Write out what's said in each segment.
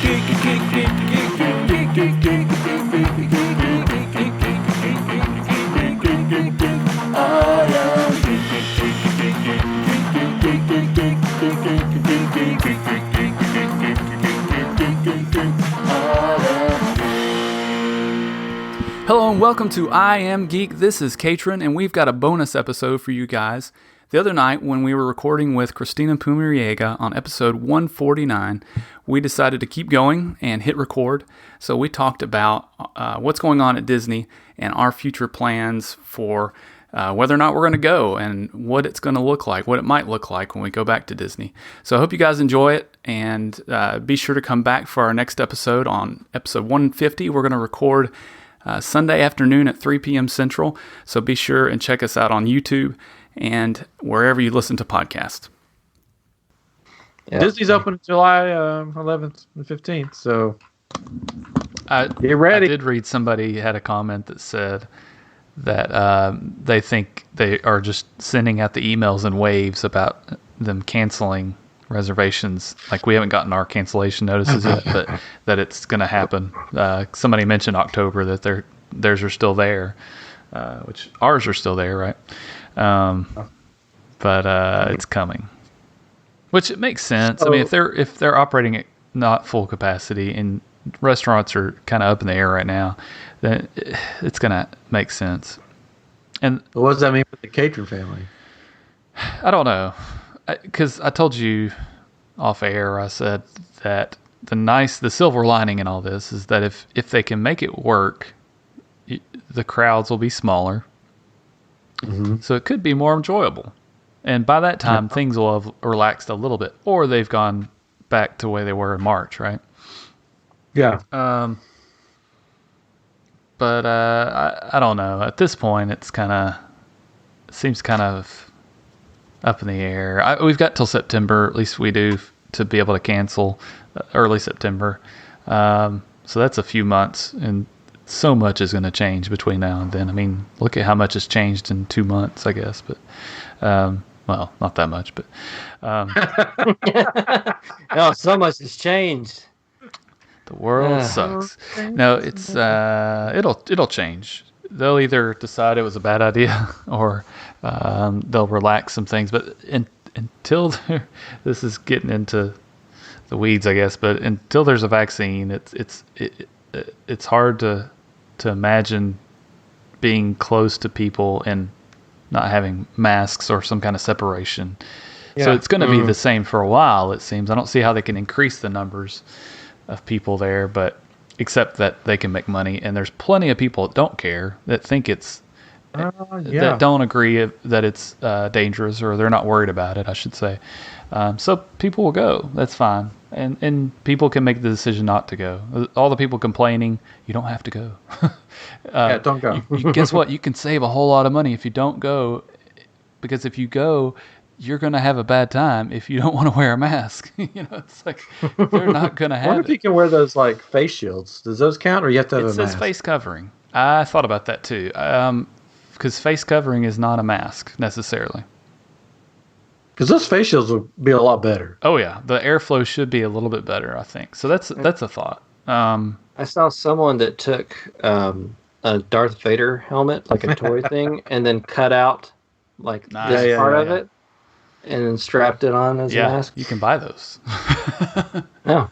Hello and welcome to I Am Geek. This is Catron, and we've got a bonus episode for you guys. The other night, when we were recording with Christina Pumariega on episode 149, we decided to keep going and hit record. So we talked about what's going on at Disney and our future plans for whether or not we're going to go and what it's going to look like, what it might look like when we go back to Disney. So I hope you guys enjoy it, and be sure to come back for our next episode on episode 150. We're going to record Sunday afternoon at 3 p.m. Central. So be sure and check us out on YouTube and wherever you listen to podcasts. Yeah. Disney's open July 11th and 15th, so get ready. I did read somebody had a comment that said that they think they are just sending out the emails in waves about them canceling reservations. Like, we haven't gotten our cancellation notices yet, but that it's going to happen. Somebody mentioned October, that theirs are still there, which ours are still there, right? But it's coming, which it makes sense. I mean, if they're operating at not full capacity and restaurants are kind of up in the air right now, then it's going to make sense. And what does that mean for the Catron family? I don't know. Because I told you off air, I said that the silver lining in all this is that if they can make it work, the crowds will be smaller. Mm-hmm. So it could be more enjoyable. And by that time, things will have relaxed a little bit, or they've gone back to the way they were in March, right? Yeah. But I don't know. At this point, it seems kind of up in the air. We've got till September, at least we do, to be able to cancel early September. So that's a few months, and so much is going to change between now and then. I mean, look at how much has changed in 2 months, I guess. But, well, not that much, but. No, so much has changed. The world sucks. No, it's it'll change. They'll either decide it was a bad idea, or they'll relax some things. But until this is getting into the weeds, I guess. But until there's a vaccine, it's hard to imagine being close to people and not having masks or some kind of separation. Yeah. So it's going to be the same for a while, it seems. I don't see how they can increase the numbers of people there, but except that they can make money, and there's plenty of people that don't care, that think it's that don't agree that it's dangerous, or they're not worried about it, I should say. So people will go. That's fine, and people can make the decision not to go. All the people complaining, you don't have to go. Don't go. Guess what? You can save a whole lot of money if you don't go, because if you go, you're going to have a bad time if you don't want to wear a mask. It's like they're not going to have it. I wonder if you can wear those like face shields. Does those count, or you have to have a mask? It says face covering. I thought about that too, because face covering is not a mask necessarily. Because those face shields would be a lot better. Oh yeah, the airflow should be a little bit better, I think. So that's a thought. I saw someone that took a Darth Vader helmet, like a toy thing, and then cut out like this part of it, and then strapped it on as a mask. You can buy those. Yeah.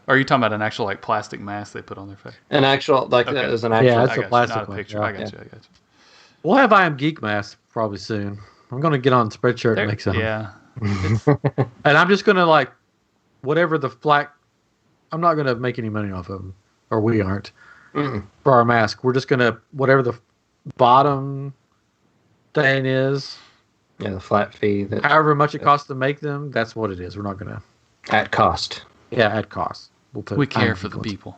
Are you talking about an actual like plastic mask they put on their face? An actual, like that is an actual. Yeah, that's a plastic not a picture. Yeah. I got you. We'll have iamGEEK masks probably soon. I'm going to get on Spreadshirt and make some. Yeah. And I'm just going to like, whatever the flag, I'm not going to make any money off of them, or we aren't, for our mask. We're just going to, whatever the bottom thing is. Yeah, the flat fee. However much it costs to make them, that's what it is. We're not going to. At cost. Yeah, at cost. We care for the people.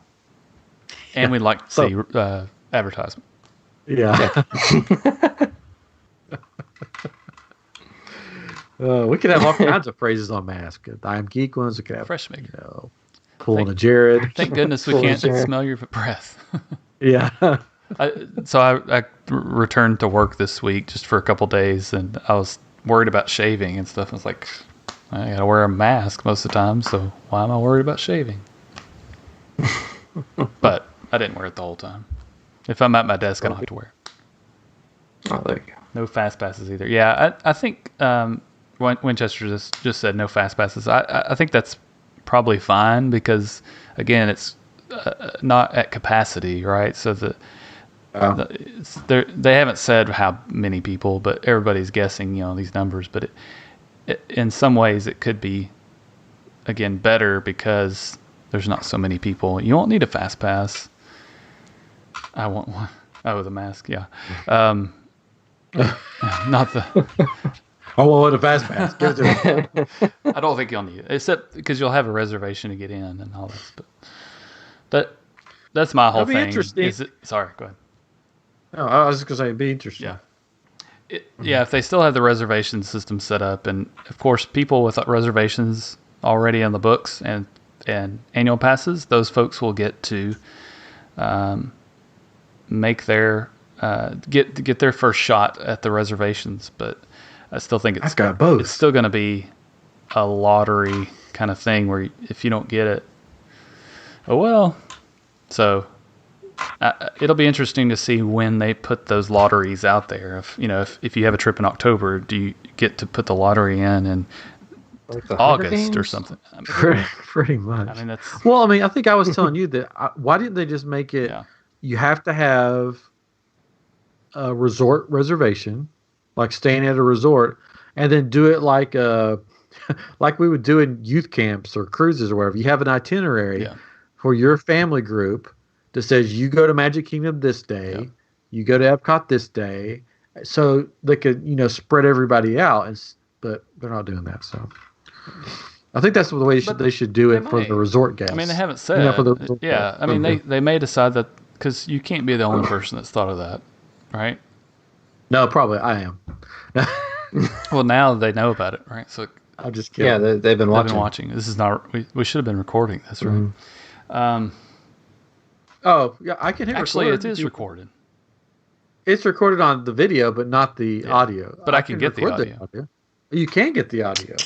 And we'd like to see advertisement. Yeah. We could have all kinds of phrases on masks. The iamGEEK ones. We could have Fresh maker. Pulling a Jared. Thank goodness we can't smell your breath. Yeah. So I returned to work this week just for a couple days, and I was worried about shaving and stuff. I was like, I got to wear a mask most of the time, so why am I worried about shaving? But I didn't wear it the whole time. If I'm at my desk, I don't have to wear it. Oh, there you go. No fast passes either. Yeah, I think Winchester just said no fast passes. I think that's probably fine because, again, it's not at capacity, right? So they haven't said how many people, but everybody's guessing, these numbers. But in some ways, it could be, again, better because there's not so many people. You won't need a fast pass. I want one. Oh, with a mask, yeah. Not the. Oh, well, what a fast pass. Give it to me. I don't think you'll need it, except because you'll have a reservation to get in and all this. But that's my whole That'd be thing. interesting. Sorry, go ahead. No, I was just going to say it'd be interesting. Yeah. Yeah, if they still have the reservation system set up, and of course, people with reservations already on the books and annual passes, those folks will get to make their get their first shot at the reservations. But I still think I've got both. It's still going to be a lottery kind of thing where if you don't get it, oh well. So it'll be interesting to see when they put those lotteries out there. If you have a trip in October, do you get to put the lottery in Like the August or something? Pretty much. I mean, that's Well, I mean, I think I was telling you that. Why didn't they just make it? Yeah. You have to have a resort reservation, like staying at a resort, and then do it like like we would do in youth camps or cruises or whatever. You have an itinerary for your family group that says you go to Magic Kingdom this day, you go to Epcot this day, so they could spread everybody out. But they're not doing that. So I think that's the way they should do it for the resort guests. I mean, they haven't said. I mean, they may decide that because you can't be the only person that's thought of that, right? No, probably I am. Well, now they know about it, right? So I'm just kidding. Yeah, they've been watching. This is not. We should have been recording this, right? Mm-hmm. Oh, yeah, I can hit Actually, record. it is recorded. It's recorded on the video, but not the audio. But I can get the audio. You can get the audio.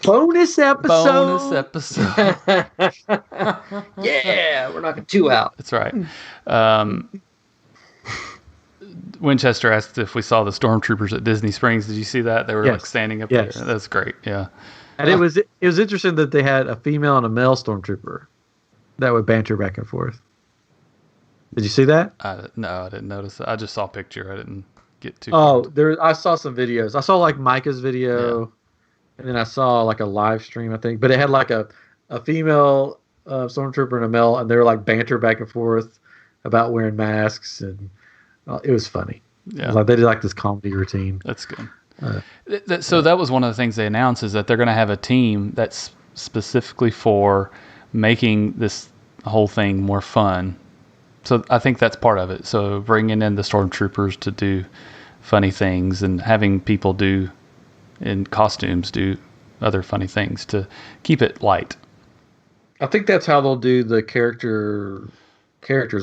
Bonus episode. Yeah, we're knocking 2 out. That's right. Winchester asked if we saw the stormtroopers at Disney Springs. Did you see that? They were like standing up there. That's great. Yeah. And it was interesting that they had a female and a male stormtrooper that would banter back and forth. Did you see that? No, I didn't notice that. I just saw a picture. I didn't get too. I saw some videos. I saw like Micah's video, and then I saw like a live stream, I think. But it had like a female stormtrooper and a male, and they were like banter back and forth about wearing masks, and it was funny. Yeah, like they did like this comedy routine. That's good. So that was one of the things they announced is that they're going to have a team that's specifically for making this whole thing more fun. So I think that's part of it. So bringing in the stormtroopers to do funny things and having people in costumes do other funny things to keep it light. I think that's how they'll do the characters.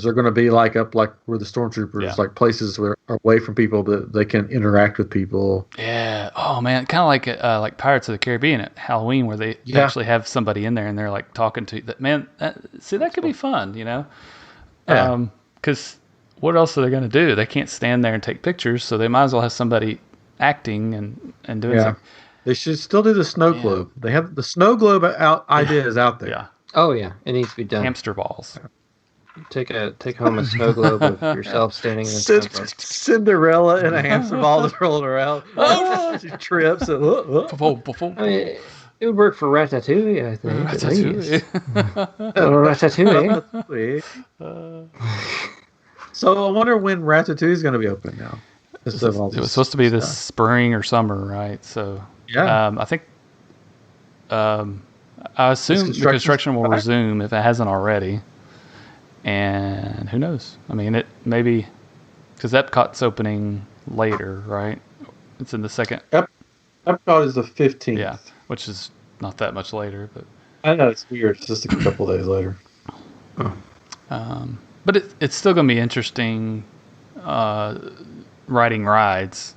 They're going to be like up like where the stormtroopers, like places where are away from people, but they can interact with people. Yeah. Oh man, kind of like Pirates of the Caribbean at Halloween, where they actually have somebody in there and they're like talking to that. Man, that could be fun, Yeah. Because what else are they going to do? They can't stand there and take pictures, so they might as well have somebody acting and doing something. They should still do the snow globe. They have the snow globe ideas out there. Yeah. Oh yeah, it needs to be done. Hamster balls. Take home a snow globe of yourself standing in a snow globe. Cinderella in a hamster ball that's rolling around. Oh, she trips. And, I mean, it would work for Ratatouille, I think. Ratatouille. So I wonder when Ratatouille is going to be open now. It was supposed to be this spring or summer, right? So I think I assume the construction will resume if it hasn't already. And who knows? I mean, it maybe because Epcot's opening later, right? It's in the second. Epcot is the 15th. Yeah, which is not that much later, but I know it's weird. It's just a couple days later. But it's still going to be interesting riding rides,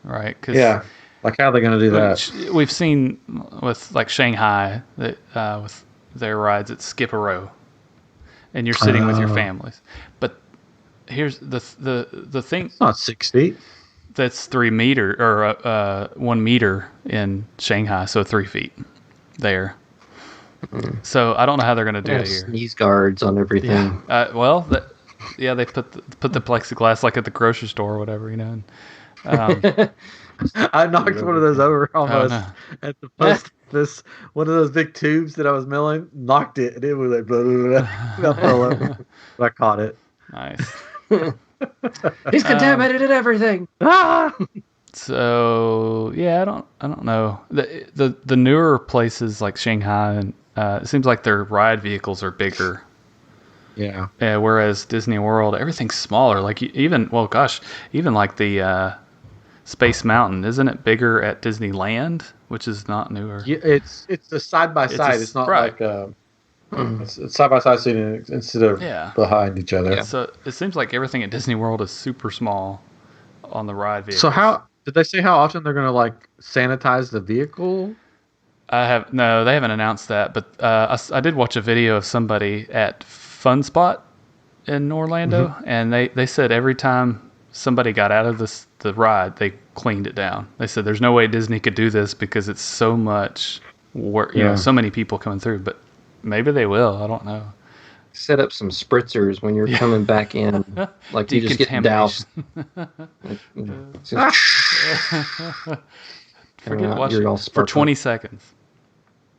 right? Because Like, how are they going to do that? We've seen with like Shanghai with their rides, it's skip a row, and you're sitting with your families. But here's the thing. It's not 6 feet. That's 3 meter or 1 meter in Shanghai, so 3 feet there. So I don't know how they're going to do it here. Sneeze guards on everything. Yeah. They put the plexiglass like at the grocery store or whatever, you know. And, I knocked one of those over almost at the post office. One of those big tubes that I was milling, knocked it, and it was like blah, blah, blah. But I caught it. Nice. He's contaminated everything. So yeah, I don't know. The newer places like Shanghai, and it seems like their ride vehicles are bigger. Yeah. Whereas Disney World, everything's smaller. Like even like the Space Mountain, isn't it bigger at Disneyland, which is not newer? Yeah, it's a side by side. It's not like it's side by side seating instead of behind each other. Yeah. So it seems like everything at Disney World is super small on the ride vehicle. So how did they say how often they're going to like sanitize the vehicle? They haven't announced that, but I did watch a video of somebody at Fun Spot in Orlando, and they said every time somebody got out of the ride, they cleaned it down. They said there's no way Disney could do this because it's so much work, you know, so many people coming through, but maybe they will. I don't know. Set up some spritzers when you're coming back in, like you just get doused. Forget watching for 20 seconds.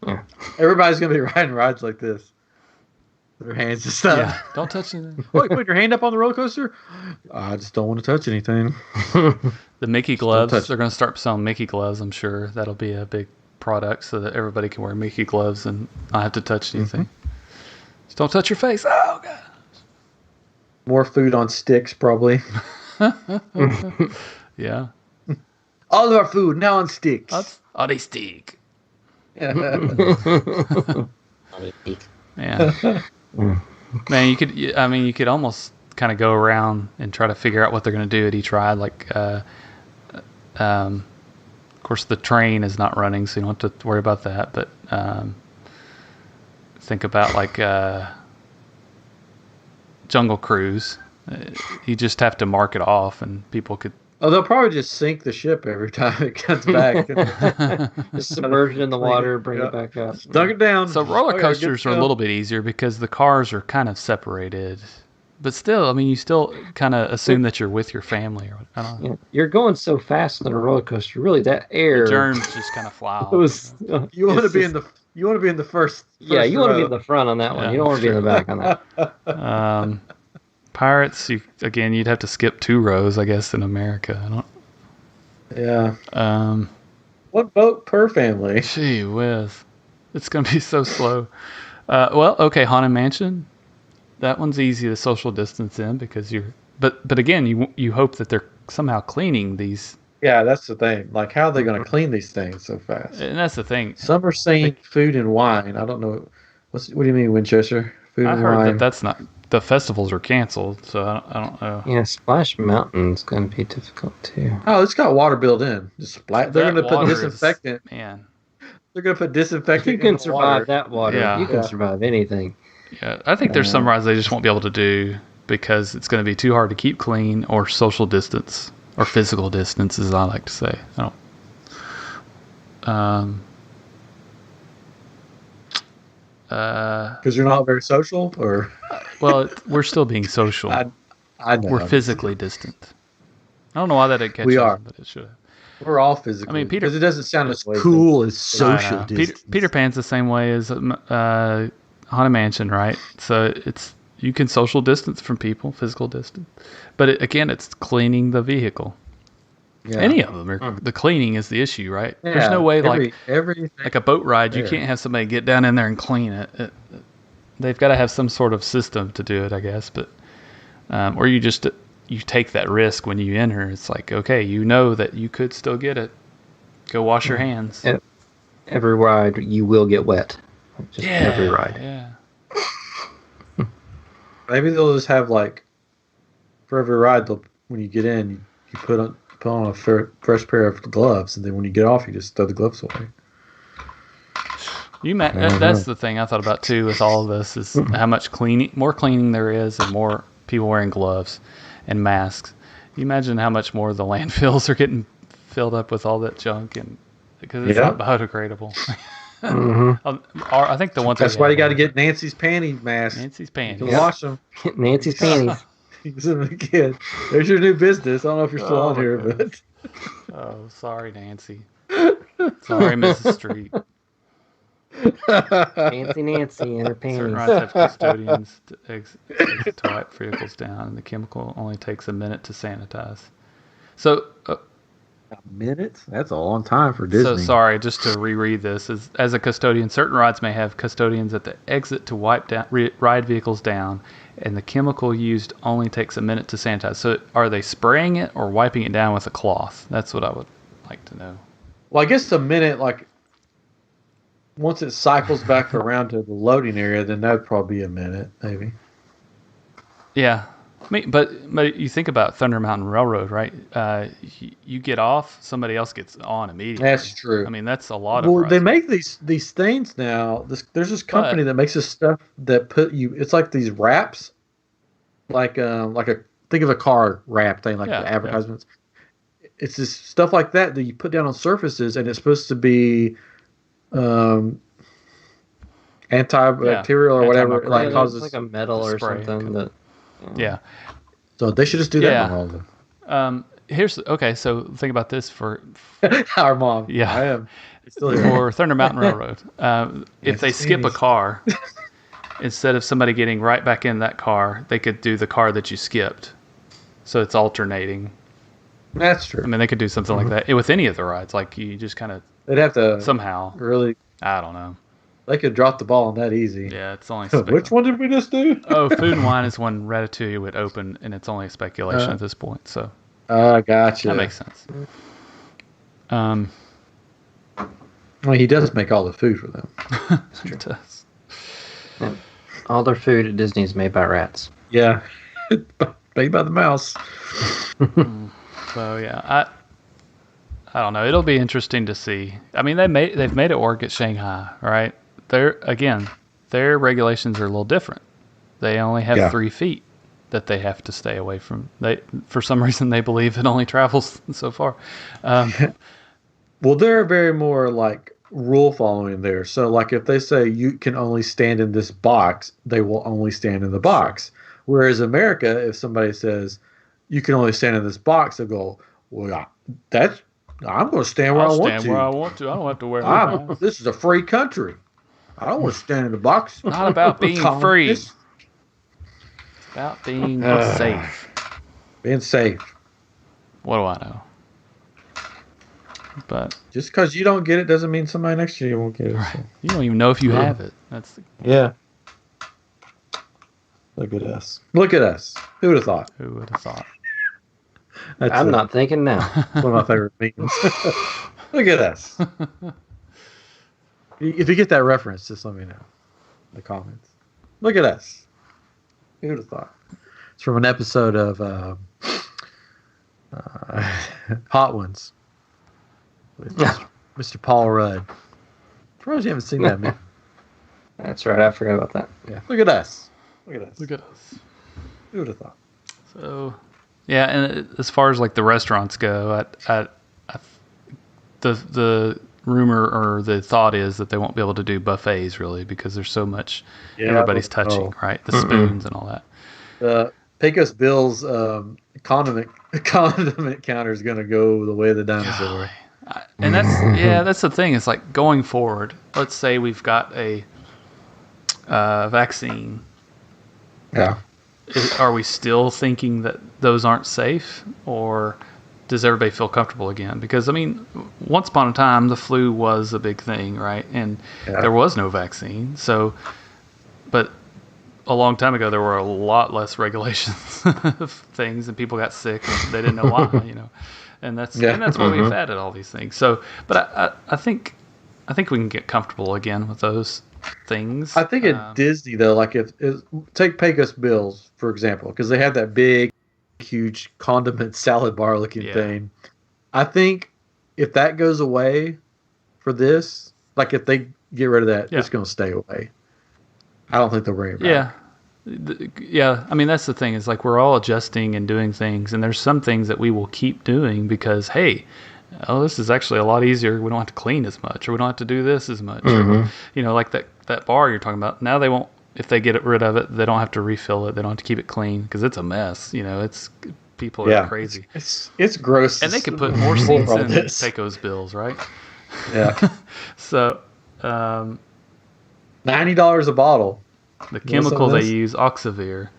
Yeah. Everybody's gonna be riding rides like this. Their hands just up. Yeah. Don't touch anything. Oh, you put your hand up on the roller coaster? I just don't want to touch anything. The Mickey gloves. They're going to start selling Mickey gloves, I'm sure. That'll be a big product so that everybody can wear Mickey gloves and not have to touch anything. Just don't touch your face. Oh, God. More food on sticks, probably. Yeah. All of our food now on sticks. On a stick. Yeah. Yeah. Man, you could almost kind of go around and try to figure out what they're going to do at each ride. Like, of course, the train is not running, so you don't have to worry about that. But think about like Jungle Cruise. You just have to mark it off, and people could. Oh, they'll probably just sink the ship every time it comes back. Just submerge it in the water, bring it back up. Dunk it down. So roller coasters are a little bit easier because the cars are kind of separated. But still, I mean, you still kind of assume that you're with your family. I don't know. Yeah, you're going so fast on a roller coaster. Really, that air. The germs just kind of fly off. You want to be in the first. Yeah, you want to be in the front on that one. You don't want to be in the back on that. Pirates, you'd have to skip 2 rows, I guess, in America. I don't. Yeah. What boat per family? Gee whiz, it's gonna be so slow. Okay, Haunted Mansion. That one's easy to social distance in because but again, you hope that they're somehow cleaning these. Yeah, that's the thing. Like, how are they going to clean these things so fast? And that's the thing. Some are saying food and wine. I don't know. What do you mean, Winchester? Food and wine. I heard that's not. The festivals are canceled, so I don't know. Yeah, Splash Mountain's going to be difficult too. Oh, it's got water built in. They're going to put disinfectant. Man, they're going to put disinfectant. You can survive that water. Yeah. You can survive anything. Yeah, I think there's some rides they just won't be able to do because it's going to be too hard to keep clean or social distance or physical distance, as I like to say. I don't. Because you're not very social, or well, we're still being social. I know. We're physically distant. I don't know why that didn't catch We on, are. but it should have. We're all physically. I mean, because it doesn't sound as cool as social distance. Peter Pan's the same way as Haunted Mansion, right? So you can social distance from people, physical distance, but it's cleaning the vehicle. Yeah. Any of them are. The cleaning is the issue, right? Yeah, there's no way like a boat ride, you can't have somebody get down in there and clean it. They've got to have some sort of system to do it, I guess. But or you take that risk when you enter. It's like, okay, you know that you could still get it. Go wash your hands. Every ride you will get wet. Just every ride. Yeah. Maybe they'll just have like for every ride, when you get in, you put on a fresh pair of gloves, and then when you get off, you just throw the gloves away. That's the thing I thought about too with all of this is how much more cleaning there is, and more people wearing gloves and masks. You imagine how much more the landfills are getting filled up with all that junk, and because it's not biodegradable. I think the one thing that's why you got to get Nancy's panty mask. Nancy's panties. You can wash them. Nancy's panties. Kid. There's your new business. I don't know if you're still on here, but. Oh, sorry, Nancy. Sorry, Mrs. Street. Nancy and her panties. Certain rides have custodians to wipe vehicles down, and the chemical only takes a minute to sanitize. So, a minute? That's a long time for Disney. So sorry, just to reread this. As a custodian, certain rides may have custodians at the exit to wipe down ride vehicles down, and the chemical used only takes a minute to sanitize. So are they spraying it or wiping it down with a cloth? That's what I would like to know. Well, I guess a minute, once it cycles back around to the loading area, then that would probably be a minute, maybe. Yeah. But you think about Thunder Mountain Railroad, right? You get off, somebody else gets on immediately. That's true. I mean, that's a lot of. Well, they make these things now. There's this company that makes this stuff that it's like these wraps, think of a car wrap thing, like the advertisements. Yeah. It's this stuff like that you put down on surfaces, and it's supposed to be antibacterial or whatever. Like causes like a metal or something that. Yeah. So they should just do that on all of them. So think about this for our mom. Yeah. I am still here. For Thunder Mountain Railroad. If they skip a car, instead of somebody getting right back in that car, they could do the car that you skipped. So it's alternating. That's true. I mean, they could do something like that with any of the rides. Like you just kind of. They'd have to somehow. Really. I don't know. They could drop the ball on that easy. Yeah, it's only Which one did we just do? Food and Wine is when Ratatouille would open, and it's only speculation at this point. So, gotcha. That makes sense. Well, he does make all the food for them. He does. Yeah. All their food at Disney is made by rats. Yeah, made by the mouse. So yeah, I don't know. It'll be interesting to see. I mean, they've made it work at Shanghai, right? Their regulations are a little different. They only have 3 feet that they have to stay away from. For some reason, they believe it only travels so far. Well, they're very more like rule following there. So, like if they say you can only stand in this box, they will only stand in the box. Whereas America, if somebody says you can only stand in this box, they'll go, well, I'm going to stand where I want to. Stand where I want to. I don't have to wear my mask. This is a free country. I don't want to stand in the box. Not about being free. It's about being safe. Being safe. What do I know? But just because you don't get it doesn't mean somebody next to you won't get it. Right. So. You don't even know if you have it. Yeah. Look at us. Look at us. Who would have thought? Who would have thought? I'm not thinking now. One of my favorite memes. Look at us. If you get that reference, just let me know in the comments. Look at us. Who would have thought? It's from an episode of Hot Ones with Mr. Paul Rudd. Surprised you haven't seen that, man. That's right. I forgot about that. Yeah. Look at us. Look at us. Look at us. Who would have thought? So, yeah, and as far as like the restaurants go, the rumor or the thought is that they won't be able to do buffets really because there's so much everybody's touching, right? The spoons and all that. The Pecos Bill's condiment counter is going to go the way of the dinosaur. And that's the thing. It's like going forward. Let's say we've got a vaccine. Yeah. Are we still thinking that those aren't safe, or does everybody feel comfortable again? Because I mean, once upon a time, the flu was a big thing, right? And there was no vaccine. So, but a long time ago, there were a lot less regulations of things, and people got sick, and they didn't know why, And that's why we've added all these things. So, but I think we can get comfortable again with those things. I think at Disney though, like if take Pecos Bills for example, because they have that big, huge condiment salad bar looking thing. I think if that goes away for this, like if they get rid of that, it's going to stay away. I don't think they'll bring it back. Yeah. I mean, that's the thing is like we're all adjusting and doing things, and there's some things that we will keep doing because, hey, this is actually a lot easier. We don't have to clean as much, or we don't have to do this as much. Or, like that bar you're talking about. Now they won't. If they get rid of it, they don't have to refill it. They don't have to keep it clean because it's a mess. It's people are crazy. It's gross. And they could put more seats in Pecos Bills, right? Yeah. So, $90 a bottle. The chemical they use, Oxivir,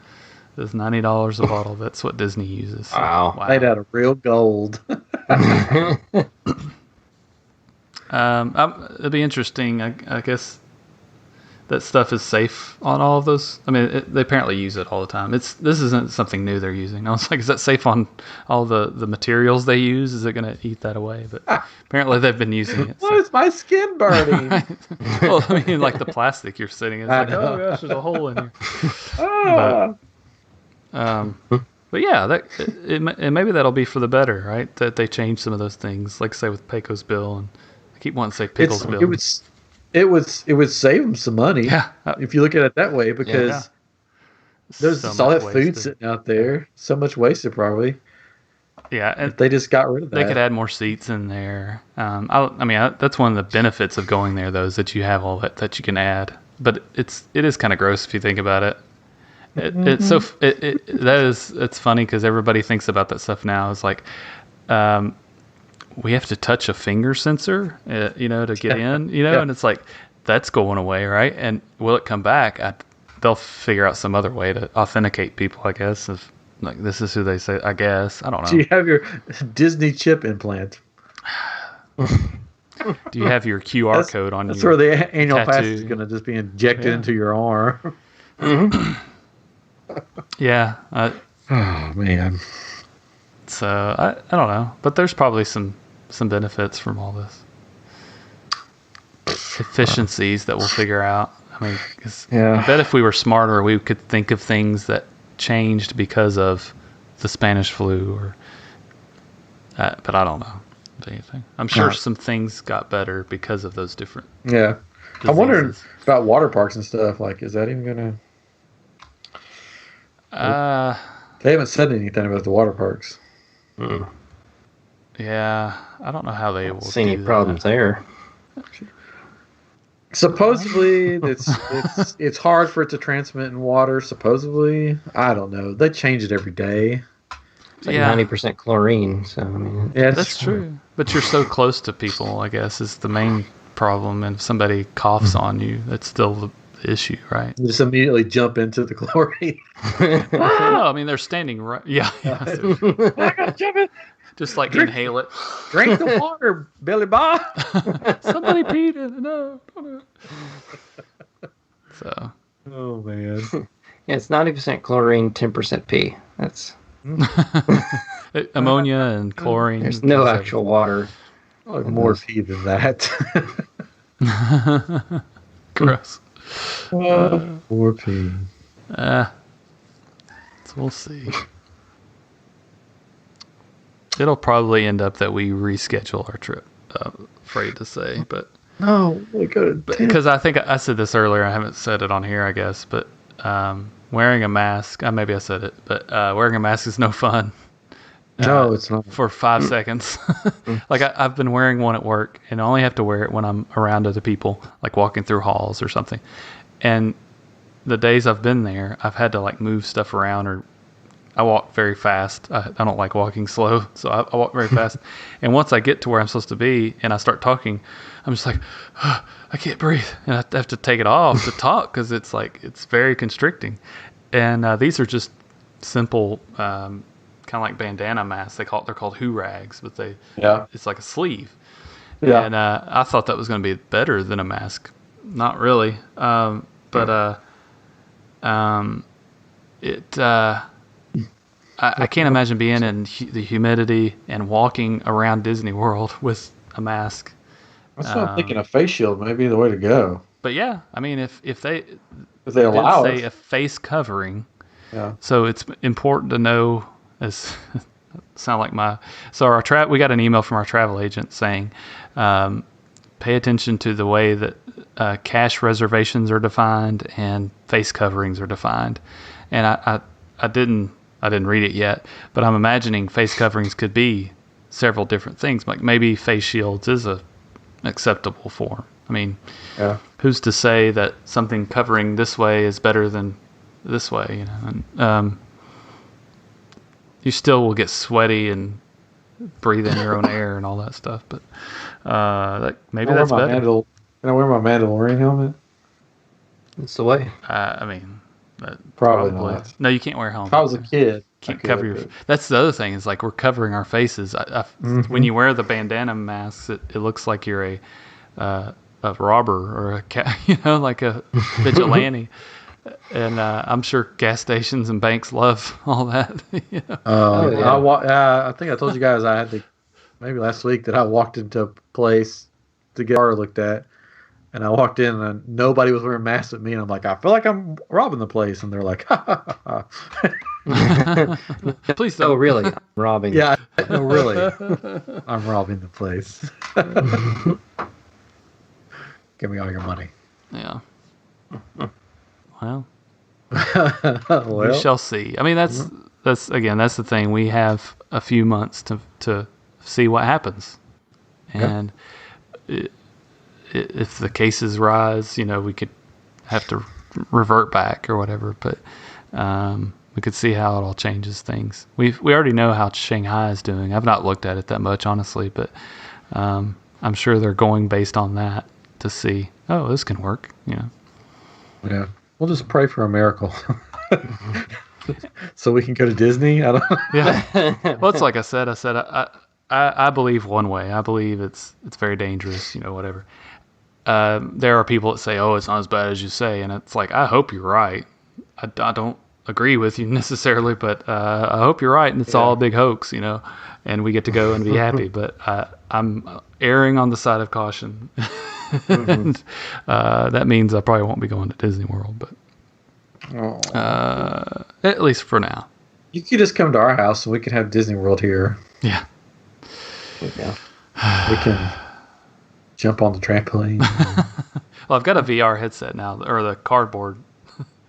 is $90 a bottle. That's what Disney uses. So, wow. Made out of real gold. It'd be interesting. I guess that stuff is safe on all of those. I mean, they apparently use it all the time. This isn't something new they're using. I was like, is that safe on all the materials they use? Is it going to eat that away? But apparently they've been using it. Why is my skin burning? Well, I mean, like the plastic you're sitting in. It's like, oh gosh, there's a hole in here. But yeah, and maybe that'll be for the better, right? That they change some of those things, like say with Pecos Bill, and I keep wanting to say Pickles Bill. It would save them some money, if you look at it that way, because there's all that food sitting out there, so much wasted probably. Yeah, and if they just got rid of that. They could add more seats in there. That's one of the benefits of going there, though, is that you have all that you can add. But it is kind of gross if you think about it. It's funny because everybody thinks about that stuff now. It's like, we have to touch a finger sensor, to get in, and it's like, that's going away, right? And will it come back? They'll figure out some other way to authenticate people, I guess. If like this is who they say, I guess. I don't know. Do you have your Disney chip implant? Do you have your QR code on that's your where the annual tattoo? pass is going to just be injected into your arm. Yeah. Oh, man. So, I don't know. But there's probably some benefits from all this. Efficiencies that we'll figure out. I mean, I bet if we were smarter, we could think of things that changed because of the Spanish flu, or but I don't know anything. I'm sure some things got better because of those different. Yeah, diseases. I'm wondering about water parks and stuff. Like, is that even gonna? They haven't said anything about the water parks. Yeah, I don't know how they will see any problems there. Supposedly, it's hard for it to transmit in water. Supposedly, I don't know. They change it every day. It's like 90% chlorine. So I mean, yeah, that's true. But you're so close to people, I guess, is the main problem. And if somebody coughs on you, that's still the issue, right? You just immediately jump into the chlorine. No, I mean they're standing right. Yeah. So, I gotta jump in. Just like inhale it. Drink the water, Billy Bob. Somebody peed in it. No. So. Oh man. Yeah, it's 90% chlorine, 10% pee. That's ammonia and chlorine. There's no actual water. More pee than that. Gross. More pee. So we'll see. It'll probably end up that we reschedule our trip. Afraid to say, but no, we go because I think I said this earlier. I haven't said it on here, I guess, but wearing a mask. Maybe I said it, but wearing a mask is no fun. No, it's not. For 5 seconds. Like I've been wearing one at work, and I only have to wear it when I'm around other people, like walking through halls or something. And the days I've been there, I've had to like move stuff around, or I walk very fast. I don't like walking slow, so I walk very fast. And once I get to where I'm supposed to be and I start talking, I'm just like, I can't breathe. And I have to take it off to talk because it's very constricting. And these are just simple, kind of like bandana masks. They're called Who rags, but it's like a sleeve. Yeah. And I thought that was going to be better than a mask. Not really. I can't imagine being in the humidity and walking around Disney World with a mask. That's what I'm thinking. A face shield may be the way to go. But yeah, I mean, if they allow a face covering, yeah. So it's important to know, as sound like my. So we got an email from our travel agent saying, pay attention to the way that cash reservations are defined and face coverings are defined. And I didn't read it yet, but I'm imagining face coverings could be several different things. Like maybe face shields is a acceptable form. I mean, who's to say that something covering this way is better than this way? You know, and you still will get sweaty and breathe in your own air and all that stuff. But maybe that's better. Can I wear my Mandalorian helmet? It's the way. I mean, probably not. No, you can't wear a helmet. If I was a kid, can't cover your. That's the other thing. Is like we're covering our faces. When you wear the bandana masks, it looks like you're a robber or a like a vigilante. And I'm sure gas stations and banks love all that. You know? I think I told you guys I had to maybe last week that I walked into a place to get our car looked at, and I walked in and nobody was wearing masks at me, and I'm like, I feel like I'm robbing the place, and they're like, ha ha ha. Please don't. Oh, really? I'm robbing. Yeah, no, really. I'm robbing the place. Give me all your money. Yeah. Well, we shall see. I mean, that's the thing. We have a few months to see what happens, and if the cases rise, we could have to revert back or whatever. But we could see how it all changes things. We already know how Shanghai is doing. I've not looked at it that much, honestly, but I'm sure they're going based on that to see. Oh, this can work. Yeah. We'll just pray for a miracle, so we can go to Disney. I don't. Yeah. Well, it's like I said. I believe one way. I believe it's very dangerous. Whatever. There are people that say, "Oh, it's not as bad as you say," and it's like, I hope you're right. I don't agree with you necessarily, but I hope you're right, and it's all a big hoax, and we get to go and be happy. But I'm erring on the side of caution. And that means I probably won't be going to Disney World, but at least for now. You could just come to our house and we could have Disney World here. Yeah. Yeah. We can jump on the trampoline. Well, I've got a VR headset now, or the cardboard.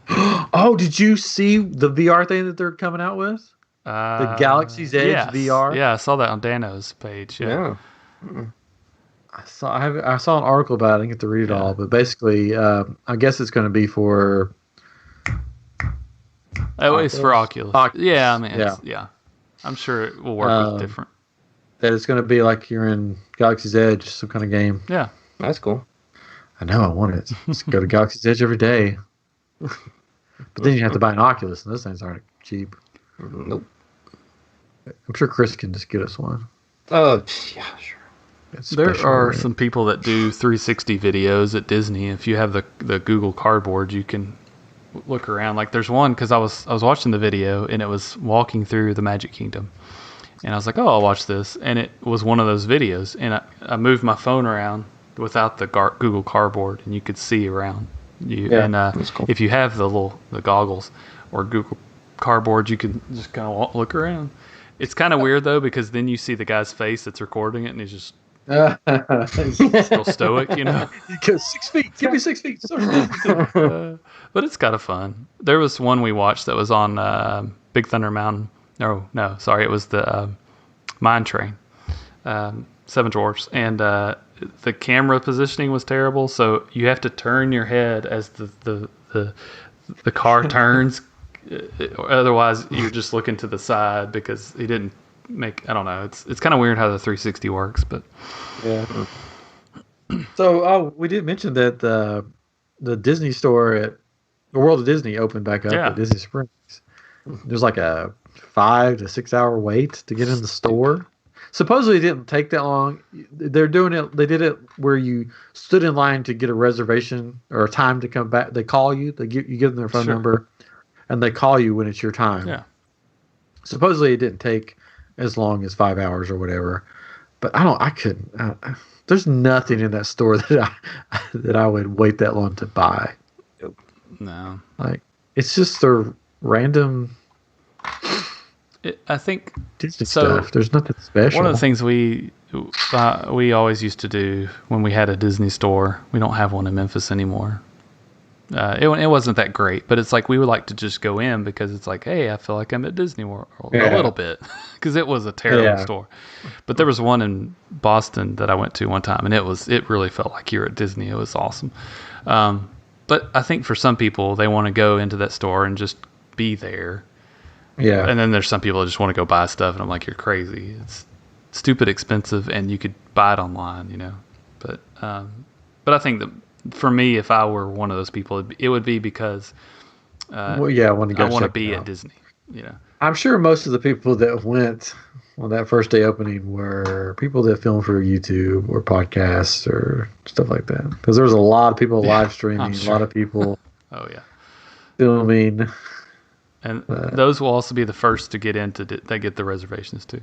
Oh, did you see the VR thing that they're coming out with? The Galaxy's Edge VR? Yeah, I saw that on Dano's page. Yeah. I saw an article about it. I didn't get to read it all, but basically, I guess it's going to be for. It's for Oculus. Yeah, I mean, I'm sure it will work with different. That it's going to be like you're in Galaxy's Edge, some kind of game. Yeah, that's cool. I know, I want it. Just go to Galaxy's Edge every day. But then you have to buy an Oculus, and those things aren't cheap. Nope. I'm sure Chris can just get us one. Oh, yeah, sure. There are some people that do 360 videos at Disney. If you have the Google Cardboard, you can look around. Like there's one, because I was watching the video and it was walking through the Magic Kingdom, and I was like, oh, I'll watch this, and it was one of those videos, and I moved my phone around without the Google Cardboard, and you could see around you. Yeah, and that's cool. If you have the goggles or Google Cardboard, you can just kind of look around. It's kind of weird though, because then you see the guy's face that's recording it, and he's just still stoic, He goes 6 feet. Give me 6 feet. But it's kind of fun. There was one we watched that was on Big Thunder Mountain. No, sorry, it was the Mine Train, Seven Dwarfs, and the camera positioning was terrible. So you have to turn your head as the car turns. Otherwise, you're just looking to the side because he didn't make. I don't know. It's kind of weird how the 360 works, but yeah. So, we did mention that the Disney store at the World of Disney opened back up at Disney Springs. There's like a 5 to 6 hour wait to get in the store. Supposedly, it didn't take that long. They're doing it. They did it where you stood in line to get a reservation or a time to come back. They call you. You give them their phone number, and they call you when it's your time. Yeah. Supposedly, it didn't take as long as 5 hours or whatever. But I couldn't. There's nothing in that store that I would wait that long to buy. No. Like, it's just a random. I think Disney stuff. There's nothing special. One of the things we always used to do when we had a Disney store, we don't have one in Memphis anymore. It wasn't that great, but it's like we would like to just go in because it's like, hey, I feel like I'm at Disney World a little bit, because it was a terrible store. But there was one in Boston that I went to one time, and it really felt like you're at Disney. It was awesome. But I think for some people, they want to go into that store and just be there. Yeah. And then there's some people that just want to go buy stuff, and I'm like, you're crazy. It's stupid expensive, and you could buy it online, you know. But I think that for me, if I were one of those people, it would be because I want to be at Disney, you know. I'm sure most of the people that went on that first day opening were people that filmed for YouTube or podcasts or stuff like that. Because there was a lot of people live streaming, a lot of people filming. And those will also be the first to get into they get the reservations too.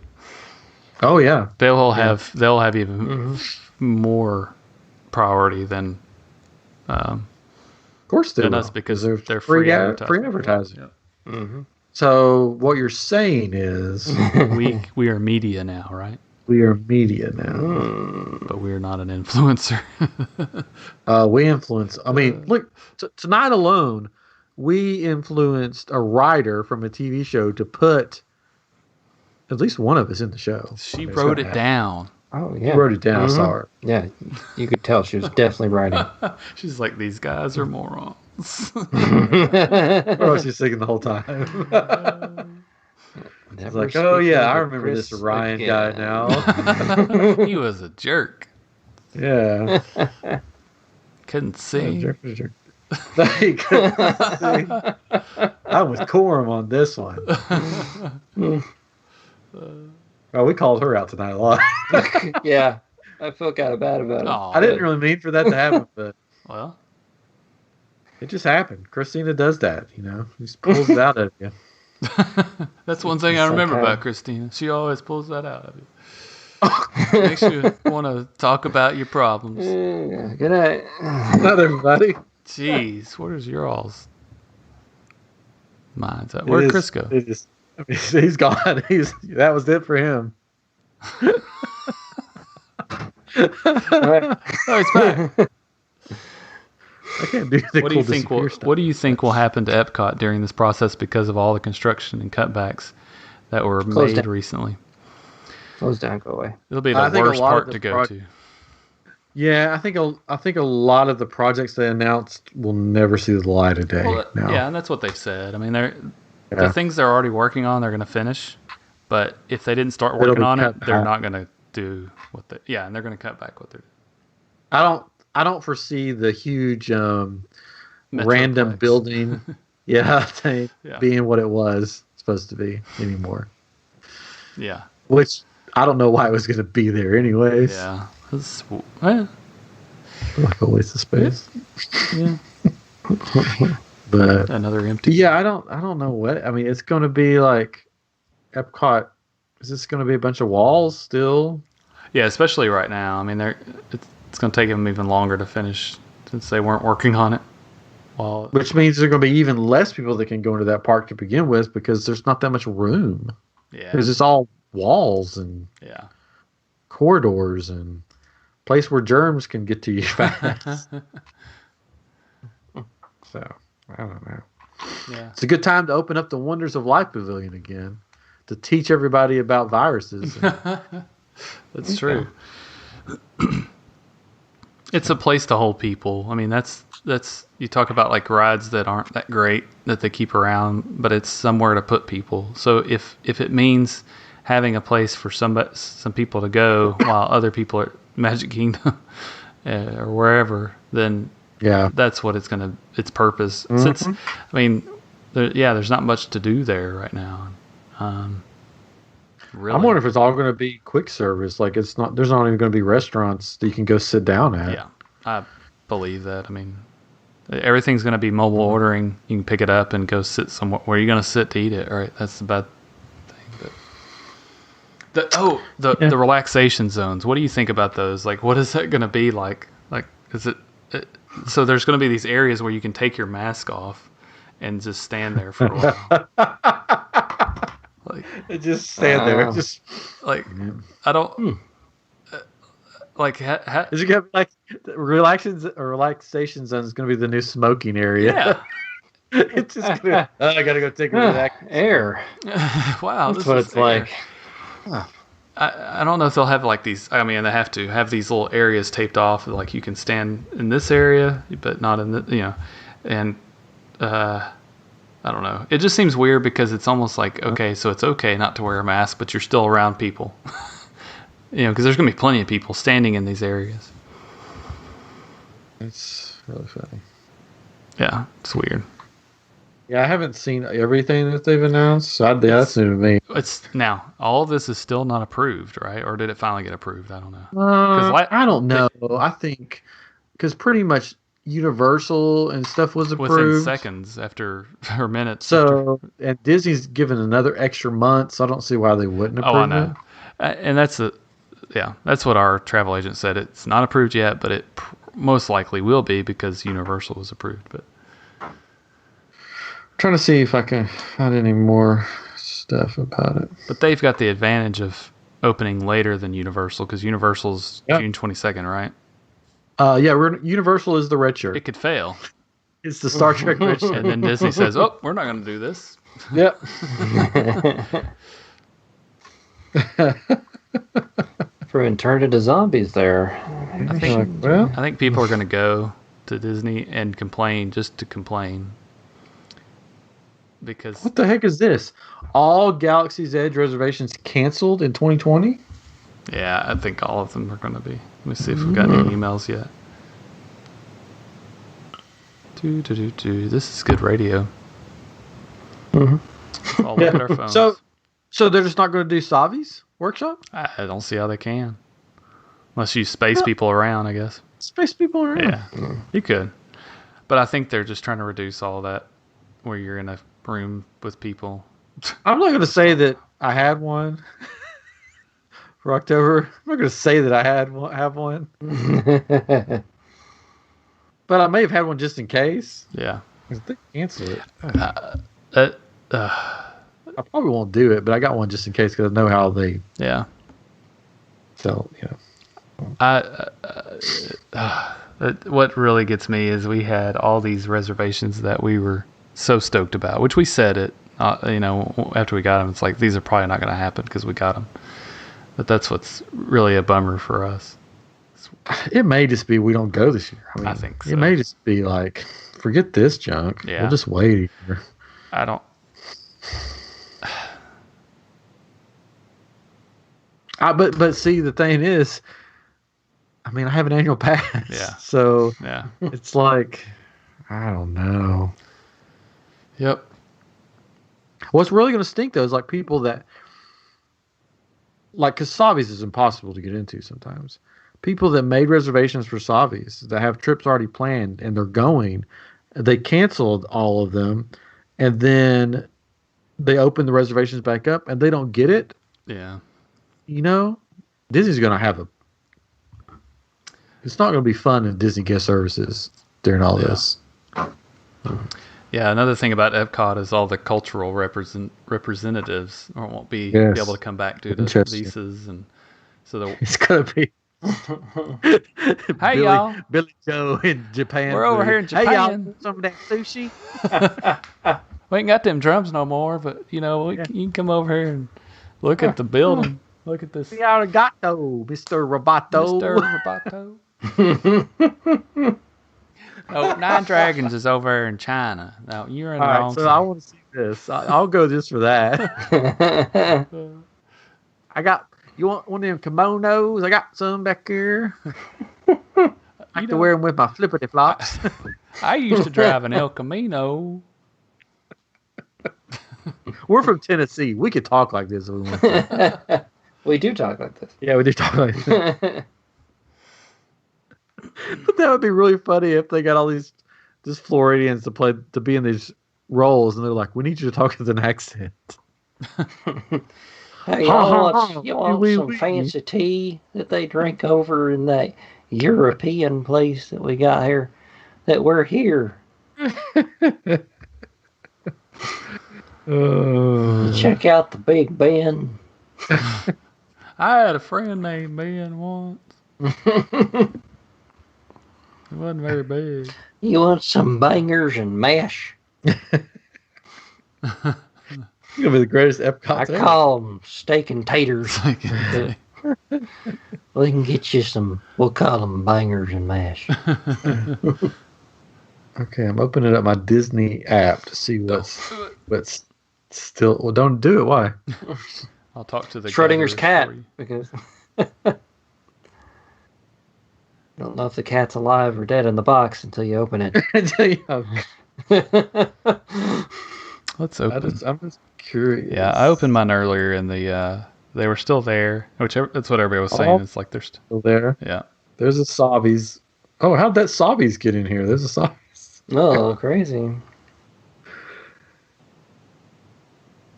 Oh yeah, they'll have even more priority than of course they will, us, because they're free advertising. Yeah. Mm-hmm. So what you're saying is we are media now, right? We are media now, but we are not an influencer. We influence. I mean, look, tonight alone, we influenced a writer from a TV show to put at least one of us in the show. She wrote it down. Oh, yeah. She wrote it down. I saw her. Yeah, you could tell she was definitely writing. She's like, these guys are morons. Oh, she's singing the whole time. It's like, oh, yeah, I remember this Ryan guy now. He was a jerk. Yeah. Couldn't sing. Jerk. He couldn't sing. I'm with Coram on this one. Oh, we called her out tonight a lot. Yeah, I feel kind of bad about it. I didn't really mean for that to happen, but well, it just happened. Christina does that, you know. She just pulls it out of you. That's one thing I remember about Christina. She always pulls that out of you. Makes you want to talk about your problems. Yeah, good night. Not everybody. Jeez, where's your all's minds at? Where'd Chris go? I mean, he's gone. That was it for him. Oh, it's back. I can't do the what do you think will happen to Epcot during this process because of all the construction and cutbacks that were made recently? Close down, go away. It'll be the worst part to go to. Yeah, I think a lot of the projects they announced will never see the light of day. Yeah, and that's what they've said. I mean, the things they're already working on, they're going to finish. But if they didn't start working on it, they're not going to do what they. Yeah, and they're going to cut back what they're doing. I don't foresee the huge random building, thing being what it was supposed to be anymore. Yeah. Which I don't know why it was going to be there anyways. Yeah. Like a waste of space. Yeah. But another empty. Yeah, I don't know what. I mean, it's going to be like Epcot. Is this going to be a bunch of walls still? Yeah, especially right now. I mean, it's going to take them even longer to finish since they weren't working on it. Which means there's going to be even less people that can go into that park to begin with because there's not that much room. Yeah. Because it's all walls and corridors and place where germs can get to you fast. So, I don't know. Yeah. It's a good time to open up the Wonders of Life Pavilion again to teach everybody about viruses. That's true. It's a place to hold people. I mean, that's you talk about like rides that aren't that great that they keep around, but it's somewhere to put people. So if it means having a place for some people to go while other people are at Magic Kingdom or wherever, then that's what it's its purpose. Mm-hmm. Since I mean, there's not much to do there right now. Really. I'm wondering if it's all going to be quick service. Like there's not even going to be restaurants that you can go sit down at. Yeah, I believe that. I mean, everything's going to be mobile ordering. You can pick it up and go sit somewhere. Where are you going to sit to eat it? All right, that's the bad thing. But the relaxation zones. What do you think about those? Like, what is that going to be like? Like, is it so? There's going to be these areas where you can take your mask off and just stand there for a while. Like, they just stand there. Just like, I don't like. Is it gonna be like relaxation zone is gonna be the new smoking area? Yeah. It's just gonna. I gotta go take a relax. Air. Wow, That's what it's like. I don't know if they'll have like these. I mean, they have to have these little areas taped off. Like you can stand in this area, but not in the, and I don't know. It just seems weird because it's almost like, okay, so it's okay not to wear a mask, but you're still around people. Because there's gonna be plenty of people standing in these areas. It's really funny. Yeah, it's weird. Yeah, I haven't seen everything that they've announced. So that's new to me. It's now all of this is still not approved, right? Or did it finally get approved? I don't know. I don't know. I think because pretty much Universal and stuff was approved within seconds or minutes. So and Disney's given another extra month, so I don't see why they wouldn't approve I know. it. And that's what our travel agent said. It's not approved yet, but it most likely will be because Universal was approved. But trying to see if I can find any more stuff about it. But they've got the advantage of opening later than Universal because Universal's June 22nd, right? Universal is the red shirt. It could fail. It's the Star Trek red shirt. And then Disney says, "Oh, we're not going to do this." Yep. For turned into zombies there. I think people are going to go to Disney and complain just to complain. Because what the heck is this? All Galaxy's Edge reservations canceled in 2020? Yeah, I think all of them are going to be. Let me see if we've got any emails yet. This is good radio. All look at our phones. So they're just not going to do Savi's workshop? I don't see how they can. Unless you space people around, I guess. Space people around? Yeah, you could. But I think they're just trying to reduce all that where you're in a room with people. I'm not going to say that I had one for October. I'm not going to say that I have one. But I may have had one just in case. Yeah. They cancel it. I probably won't do it, but I got one just in case because I know how they. Yeah. So what really gets me is we had all these reservations that we were so stoked about, which we said it. After we got them, it's like these are probably not going to happen because we got them. But that's what's really a bummer for us. It may just be we don't go this year. I think so. It may just be like, forget this junk. Yeah. We'll just wait here. I don't. But see, the thing is, I mean, I have an annual pass. Yeah. So yeah, it's like, I don't know. Yep. What's really going to stink though is like people that, like, because Savi's is impossible to get into sometimes. People that made reservations for Savi's that have trips already planned and they're going, they canceled all of them, and then they open the reservations back up and they don't get it. Yeah. Disney's going to have it's not going to be fun in Disney guest services during all this. Yeah, another thing about Epcot is all the cultural representatives won't be able to come back due to visas, and so it's going to be. Hey y'all, Billy Joe in Japan. We're over here in Japan. Hey y'all, some of that sushi. We ain't got them drums no more, but you can come over here and look at the building. Look at this. Arigato, Mr. Roboto. Oh, Nine Dragons is over there in China. Now you're in the wrong. So I want to see this. I'll go just for that. You want one of them kimonos? I got some back here. I like to wear them with my flippity flops. I used to drive an El Camino. We're from Tennessee. We could talk like this if we want to. We do talk like this. Yeah, we do talk like this. But that would be really funny if they got all these Floridians to be in these roles, and they're like, "We need you to talk with an accent." Hey, you want some fancy tea that they drink over in that European place that we got here? That we're here. Check out the Big Ben. I had a friend named Ben once. He wasn't very big. You want some bangers and mash? You're gonna be the greatest Epcot. I call them steak and taters. We can get you some. We'll call them bangers and mash. Okay, I'm opening up my Disney app to see what's still. Well, don't do it. Why? I'll talk to the Schrodinger's cat because don't know if the cat's alive or dead in the box until you open it. Let's open. I'm just curious. Yeah, I opened mine earlier, and they were still there. That's what everybody was saying. It's like they're still there. Yeah. There's a Sobbies. Oh, how'd that Sobbies get in here? There's a Sobbies. Oh, crazy.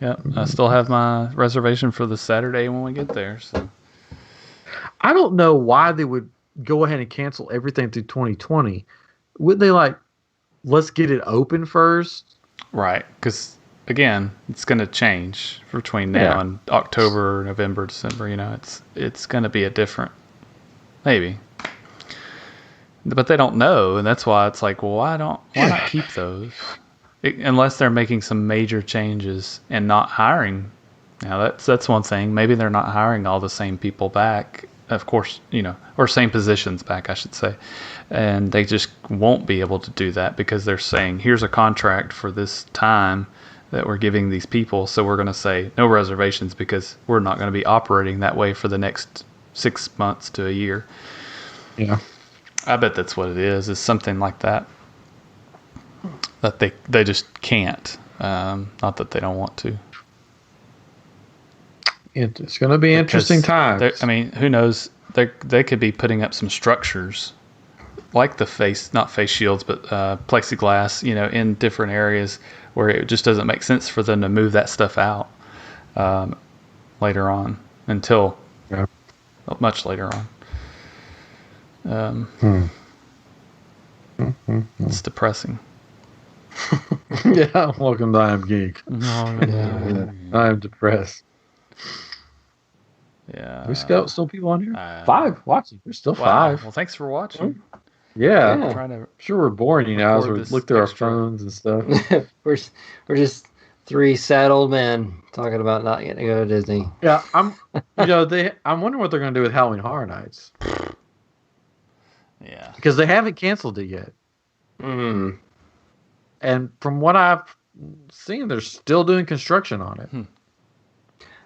Yeah, I still have my reservation for the Saturday when we get there. So I don't know why they would go ahead and cancel everything through 2020. Wouldn't they let's get it open first? Right, because again, it's going to change between now and October, November, December. It's going to be a different, maybe. But they don't know, and that's why it's like, well, why not keep those? Unless they're making some major changes and not hiring. Now that's one thing. Maybe they're not hiring all the same people back, of course, or same positions back, I should say. And they just won't be able to do that because they're saying, here's a contract for this time that we're giving these people. So we're going to say no reservations because we're not going to be operating that way for the next 6 months to a year. Yeah. I bet that's what it is something like that. That they just can't. Not that they don't want to. It's going to be interesting times. I mean, who knows? They could be putting up some structures like not face shields, but plexiglass, in different areas where it just doesn't make sense for them to move that stuff out later on until much later on. It's depressing. Yeah, welcome to iamGEEK. I am depressed. Yeah. We still people on here? 5 watching. There's still 5. Well, thanks for watching. Yeah. I'm sure we're boring you now as we look through our phones and stuff. we're just 3 sad old men talking about not getting to go to Disney. Yeah, I'm wondering what they're going to do with Halloween Horror Nights. Yeah. Because they haven't canceled it yet. Mm. And from what I've seen, they're still doing construction on it.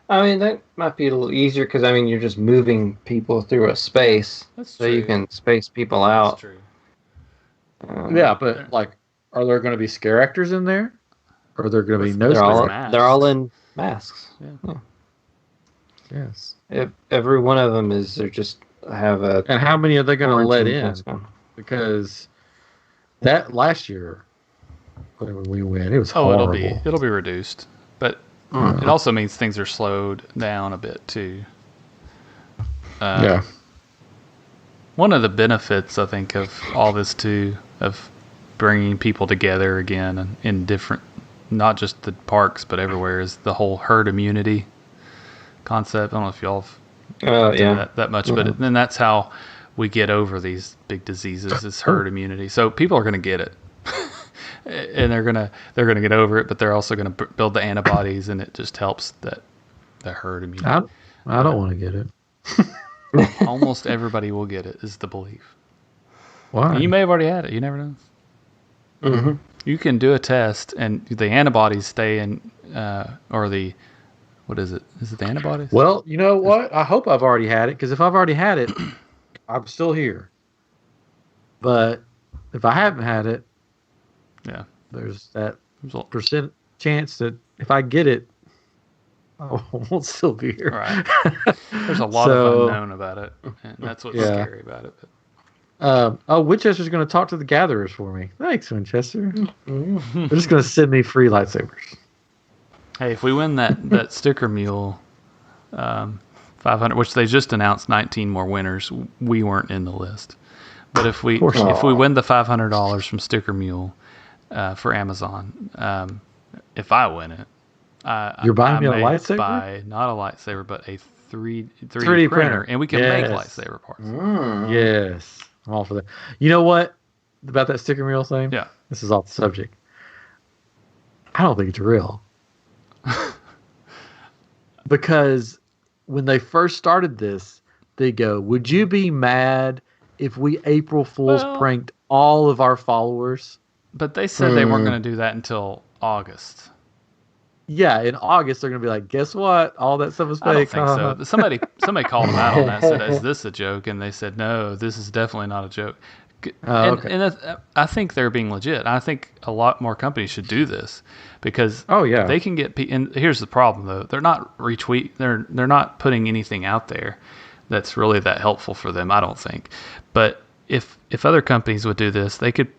I mean, that might be a little easier because, you're just moving people through a space. That's so true. You can space people out. That's true. Yeah, but, are there going to be scare actors in there? Or are there going to be no scare actors? They're all in masks. Yeah. Yes. If every one of them they just have a... And how many are they going to let in? Because that last year, when we went, it was horrible. It'll be reduced. But it also means things are slowed down a bit, too. Yeah. One of the benefits, I think, of all this, too, of bringing people together again and in different, not just the parks, but everywhere, is the whole herd immunity concept. I don't know if y'all have that much, but then that's how we get over these big diseases, is herd immunity. So people are going to get it. And they're gonna get over it, but they're also gonna build the antibodies, and it just helps the herd immunity. I don't want to get it. Almost everybody will get it, is the belief. Why? And you may have already had it. You never know. Mm-hmm. You can do a test, and the antibodies stay in, or the, what is it? Is it the antibodies? Well, you know what? I hope I've already had it, because if I've already had it, I'm still here. But if I haven't had it, yeah, there's that percent chance that if I get it, I won't still be here. Right. There's a lot of unknown about it, and that's what's scary about it. But. Winchester's going to talk to the gatherers for me. Thanks, Winchester. They're just going to send me free lightsabers. Hey, if we win that sticker mule, 500, which they just announced 19 more winners, we weren't in the list. But if we win the $500 from Sticker Mule for Amazon, if I win it, You're buying me a may lightsaber? buy not a lightsaber, but a 3D 3D printer, printer. and we can make lightsaber parts. Yes, I'm all for that. You know what about that sticker mule thing? Yeah. This is off the subject. I don't think it's real. Because when they first started this, they go, "Would you be mad if we April Fool's pranked all of our followers?" But they said they weren't going to do that until August. Yeah, in August they're going to be like, "Guess what? All that stuff was fake." I don't think so. Somebody called them out on that. Said, "Is this a joke?" And they said, "No, this is definitely not a joke." And I think they're being legit. I think a lot more companies should do this because they can get. And here's the problem though: they're not They're not putting anything out there that's really that helpful for them. I don't think. But if other companies would do this, they could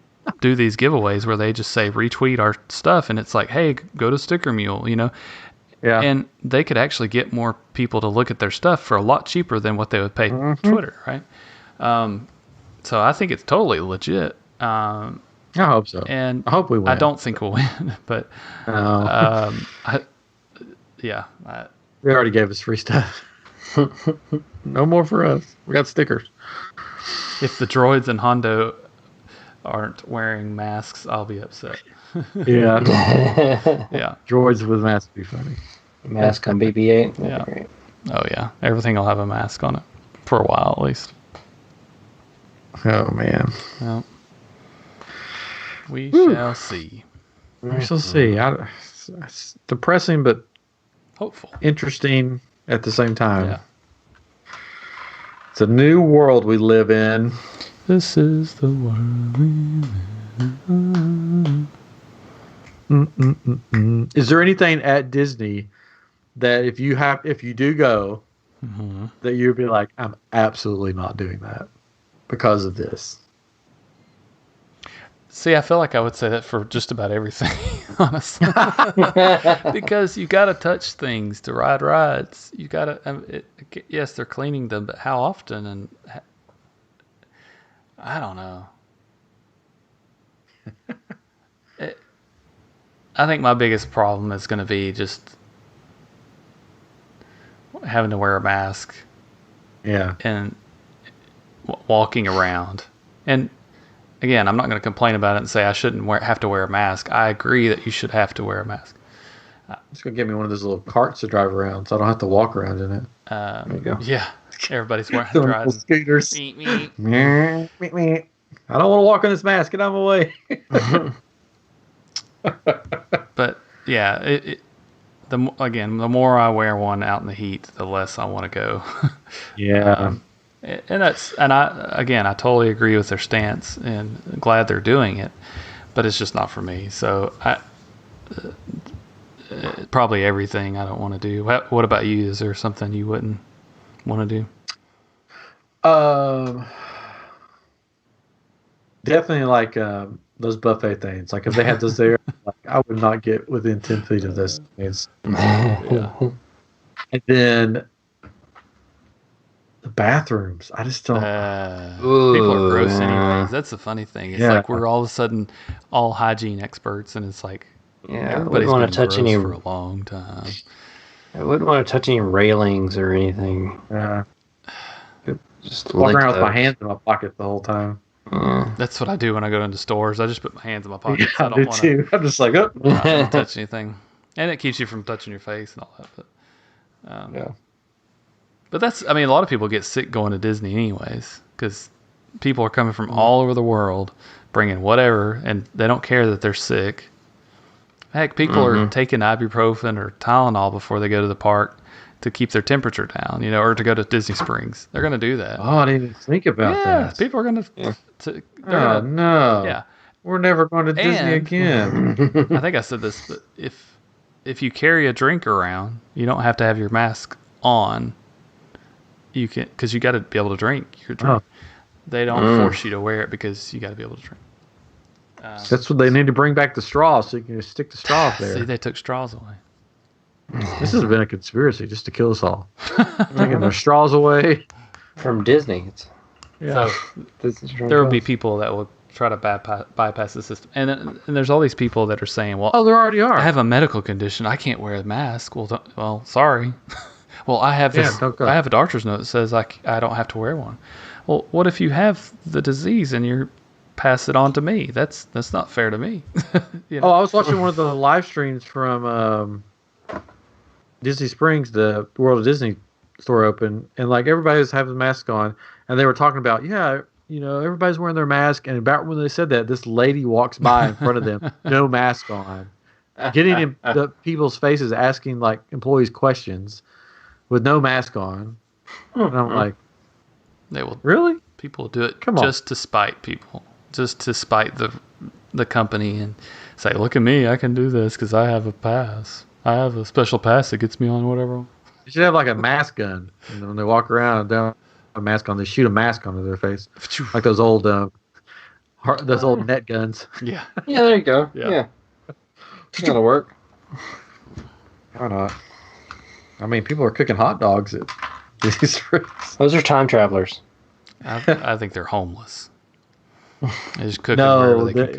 do these giveaways where they just say retweet our stuff, and it's like, hey, go to Sticker Mule, Yeah. And they could actually get more people to look at their stuff for a lot cheaper than what they would pay Twitter, right? So I think it's totally legit. I hope so. And I hope we win. I don't think we'll win, but they already gave us free stuff. No more for us. We got stickers. If the droids and Hondo aren't wearing masks, I'll be upset. Yeah. Yeah. Droids with masks would be funny. Mask on BB-8. Yeah. Great. Oh yeah. Everything will have a mask on it for a while at least. Oh man. Well, we shall see. We shall see. It's depressing, but hopeful, interesting at the same time. Yeah. It's a new world we live in. This is the world we live in. Is there anything at Disney that if you do go, that you'd be like, I'm absolutely not doing that because of this? See, I feel like I would say that for just about everything, honestly. Because you got to touch things to ride rides. You got to. Yes, they're cleaning them, but how often? And I don't know. I think my biggest problem is going to be just having to wear a mask. Yeah. And walking around. And again, I'm not going to complain about it and say I shouldn't have to wear a mask. I agree that you should have to wear a mask. It's going to get me one of those little carts to drive around so I don't have to walk around in it. There you go. Yeah. Everybody's driving. Scooters. I don't want to walk on this mask. Get out of my way. But yeah, the more I wear one out in the heat, the less I want to go. Yeah. And I totally agree with their stance, and I'm glad they're doing it, but it's just not for me. So probably everything I don't want to do. What about you? Is there something you wouldn't want to do? Definitely like those buffet things. Like if they had those there, like, I would not get within 10 feet of those things. Yeah. And then the bathrooms. I just don't. People are gross anyways. That's the funny thing. It's like we're all of a sudden all hygiene experts, and it's like everybody's been gross for a long time. I wouldn't want to touch any railings or anything. Just walk around with my hands in my pocket the whole time. That's what I do when I go into stores. I just put my hands in my pockets. Yeah, I do too. I'm just like, not to touch anything, and it keeps you from touching your face and all that. But but a lot of people get sick going to Disney anyways because people are coming from all over the world, bringing whatever, and they don't care that they're sick. Heck, people are taking ibuprofen or Tylenol before they go to the park to keep their temperature down, or to go to Disney Springs. They're going to do that. Oh, I didn't even think about that. People are going to. No. Yeah. We're never going to Disney again. I think I said this, but if you carry a drink around, you don't have to have your mask on. You can, because you got to be able to drink your drink. They don't force you to wear it because you got to be able to drink. That's what they need to bring back the straws so you can just stick the straw up there. See, they took straws away. This has been a conspiracy just to kill us all. Taking their straws away from Disney. So there will be people that will try to bypass the system. And there's all these people that are saying, well, there already are. I have a medical condition. I can't wear a mask. Well, sorry. Well, I have I have a doctor's note that says I don't have to wear one. Well, what if you have the disease and you pass it on to me? That's not fair to me. You know? I was watching one of the live streams from Disney Springs, the World of Disney store open, and like everybody was having a mask on, and they were talking about, everybody's wearing their mask, and about when they said that, this lady walks by in front of them, no mask on, getting in the people's faces, asking like employees questions with no mask on. And I'm like, they will really? People do it just to spite people, just to spite the company and say, look at me, I can do this because I have a pass. I have a special pass that gets me on whatever. You should have like a mask gun. When they walk around and don't have a mask on, they shoot a mask onto their face, like those old net guns. Yeah. Yeah, there you go. Yeah. That'll work. Why not? I mean, people are cooking hot dogs at these rooms. Those are time travelers. I think they're homeless. They just cook wherever they can.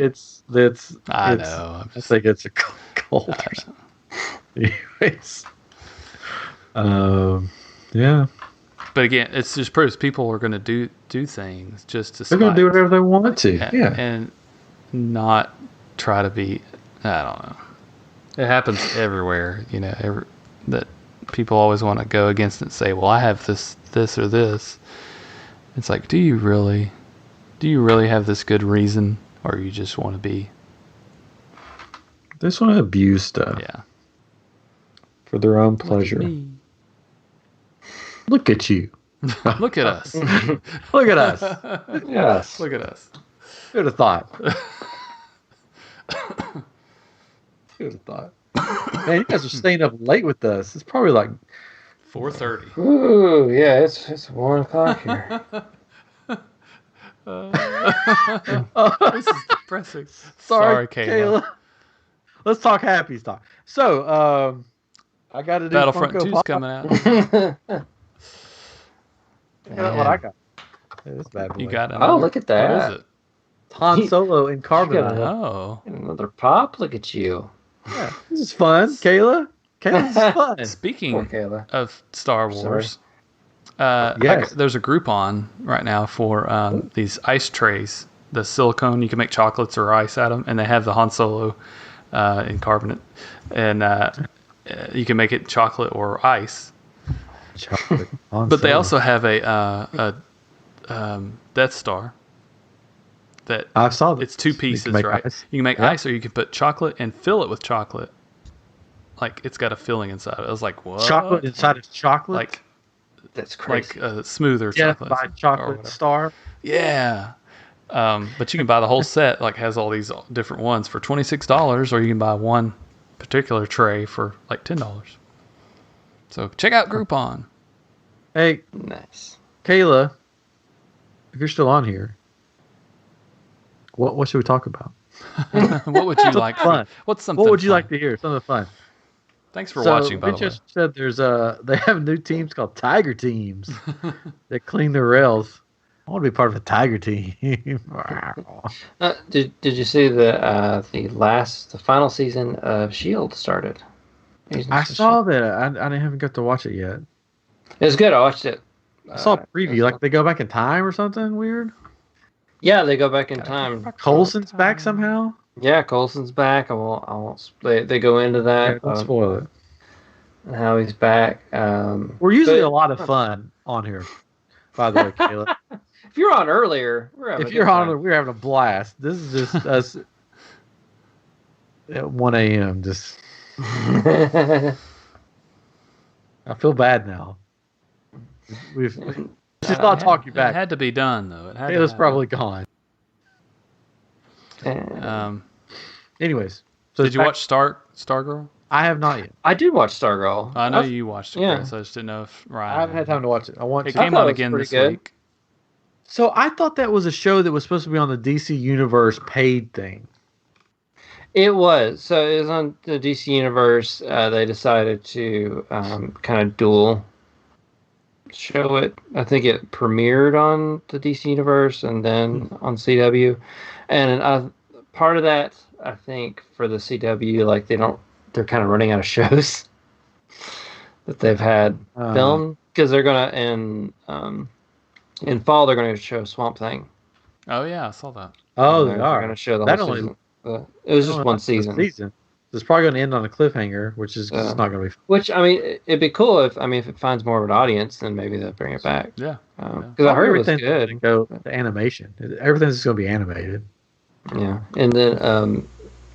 I know. I think it's a cold. Anyways. Yeah. But again, it just proves people are going to do things just to. They're going to do whatever they want to. And not try to be. I don't know. It happens everywhere. That people always want to go against it and say, "Well, I have this, or this." It's like, do you really have this good reason, or you just want to be? They just want to abuse stuff. Yeah. For their own pleasure. Look at you. Look at us. Look at us. Yes. Look at us. Who'd have thought? Who'd have thought? Man, you guys are staying up late with us. It's probably like 4:30. Ooh, yeah, it's 1 o'clock here. This is depressing. Sorry, Kayla. Let's talk happy stuff. So, I got to do Battlefront Funko 2's Pop. coming out. What I got. This bad boy. You got it. Oh, look at that. What is it? Han Solo in carbonite. Oh. Another pop. Look at you. Yeah, this is fun, Kayla. This is fun. Speaking Kayla. of Star Wars, yes. there's a Groupon right now for these ice trays. The silicone, you can make chocolates or ice out of them, and they have the Han Solo in carbonate. And you can make it chocolate or ice. Chocolate. But they also have a Death Star. That I saw that. It's 2 pieces, right? Ice. You can make ice, or you can put chocolate and fill it with chocolate. Like it's got a filling inside of it. I was like, what? Chocolate inside of chocolate? Like that's crazy. Like smoother chocolate. By Chocolate Star. Yeah. But you can buy the whole set. Like has all these different ones for $26, or you can buy one particular tray for like $10. So check out Groupon. Hey, nice, Kayla. If you're still on here, what should we talk about? What would you like? Fun. What's something? What would you fun? like to hear? Something fun. Thanks for watching. By the way, just said they have new teams called Tiger Teams that clean their rails. I want to be part of a Tiger team. Did you see the final season of Shield started? I saw that. I haven't got to watch it yet. It was good. I watched it. I saw a preview. Like they go back in time or something weird. Yeah, they go back in time. Colson's back somehow. Yeah, Colson's back. I won't. They go into that. Yeah, don't spoil it. And how he's back. We're usually a lot of fun on here. By the way, Caleb. If you're on earlier, we're having a blast. This is just us at 1 a.m. Just. I feel bad now. We've just not talk you back. It had to be done though. Caleb's probably gone. Anyways, so did you watch Stargirl? I have not yet. I did watch Stargirl. I know you watched it, Chris. I just didn't know if Ryan. I haven't had time to watch it. It came on again this week. So I thought that was a show that was supposed to be on the DC Universe paid thing. It was. So it was on the DC Universe. They decided to kind of dual show it. I think it premiered on the DC Universe and then on CW. And part of that, I think, for the CW, like they're kind of running out of shows that they've had filmed because they're gonna in fall they're gonna show Swamp Thing. Oh yeah, I saw that. Oh, they're gonna show the whole season. It was just one season. It's probably going to end on a cliffhanger, which is just not going to be fun. Which, I mean, it'd be cool if it finds more of an audience, then maybe they'll bring it back. Yeah. Because I heard it was good. Go to animation. Everything's just going to be animated. Yeah. And then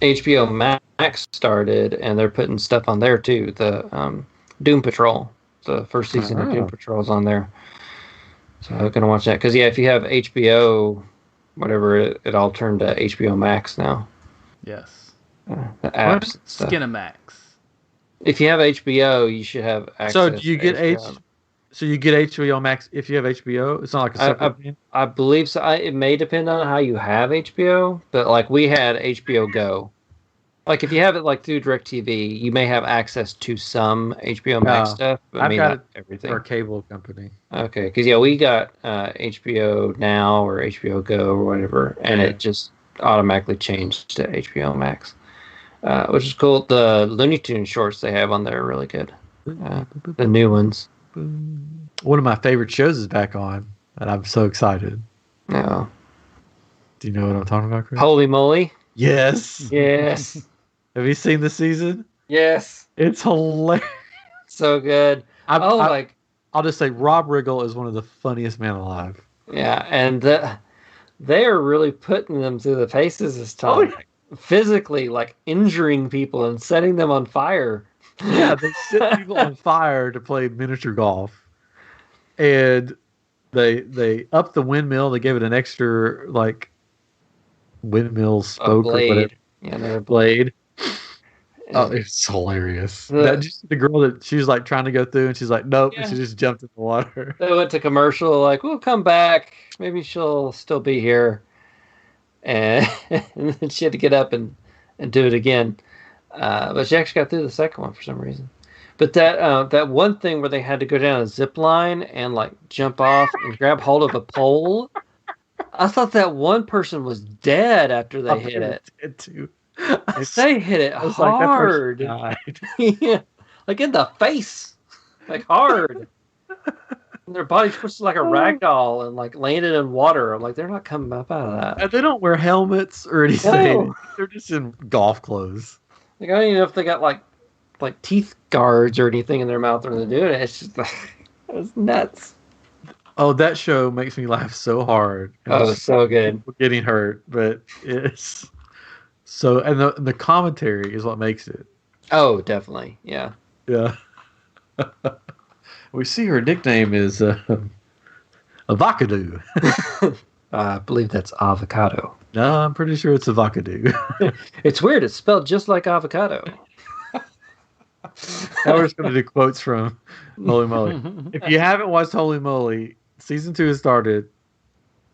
HBO Max started, and they're putting stuff on there, too. The Doom Patrol. The first season of Doom Patrol is on there. So I'm going to watch that. Because, if you have HBO, whatever, it all turned to HBO Max now. Yes. The apps. Skinamax. If you have HBO, you should have access. So do you get So you get HBO Max if you have HBO? It's not like a separate thing? I believe so. It may depend on how you have HBO, but like we had HBO Go. Like if you have it like through DirecTV, you may have access to some HBO Max stuff, but I've got everything. For a cable company. Okay, because we got HBO Now or HBO Go or whatever, and it just automatically changed to HBO Max. Which is cool. The Looney Tunes shorts they have on there are really good. The new ones. One of my favorite shows is back on, and I'm so excited. No. Do you know what I'm talking about, Chris? Holy moly. Yes. Yes. Have you seen this season? Yes. It's hilarious. So good. I'll just say Rob Riggle is one of the funniest men alive. Yeah, and they are really putting them through the paces this time. Oh, yeah. Physically, like injuring people and setting them on fire. Yeah, they set people on fire to play miniature golf, and they upped the windmill. They gave it an extra like windmill spoke or whatever. Yeah, another blade. Oh, it's hilarious. The girl that she was like trying to go through, and she's like, nope, and she just jumped in the water. They went to commercial, like, we'll come back. Maybe she'll still be here. And then she had to get up and do it again. But she actually got through the second one for some reason. But that one thing where they had to go down a zip line and like jump off and grab hold of a pole, I thought that one person was dead after they hit it. Did too. They hit it hard. Yeah, like in the face, like hard. And their body twisted like a rag doll and like landed in water. I'm like, they're not coming up out of that. And they don't wear helmets or anything. No. They're just in golf clothes. Like I don't even know if they got like teeth guards or anything in their mouth when they're doing it. It's just it's nuts. Oh, that show makes me laugh so hard. It's so good. Getting hurt, but it's so, and the commentary is what makes it. Oh, definitely. Yeah. Yeah. We see her nickname is Avocado. I believe that's avocado. No, I'm pretty sure it's Avocado. It's weird. It's spelled just like avocado. Now we're just going to do quotes from Holy Moly. If you haven't watched Holy Moly, season 2 has started.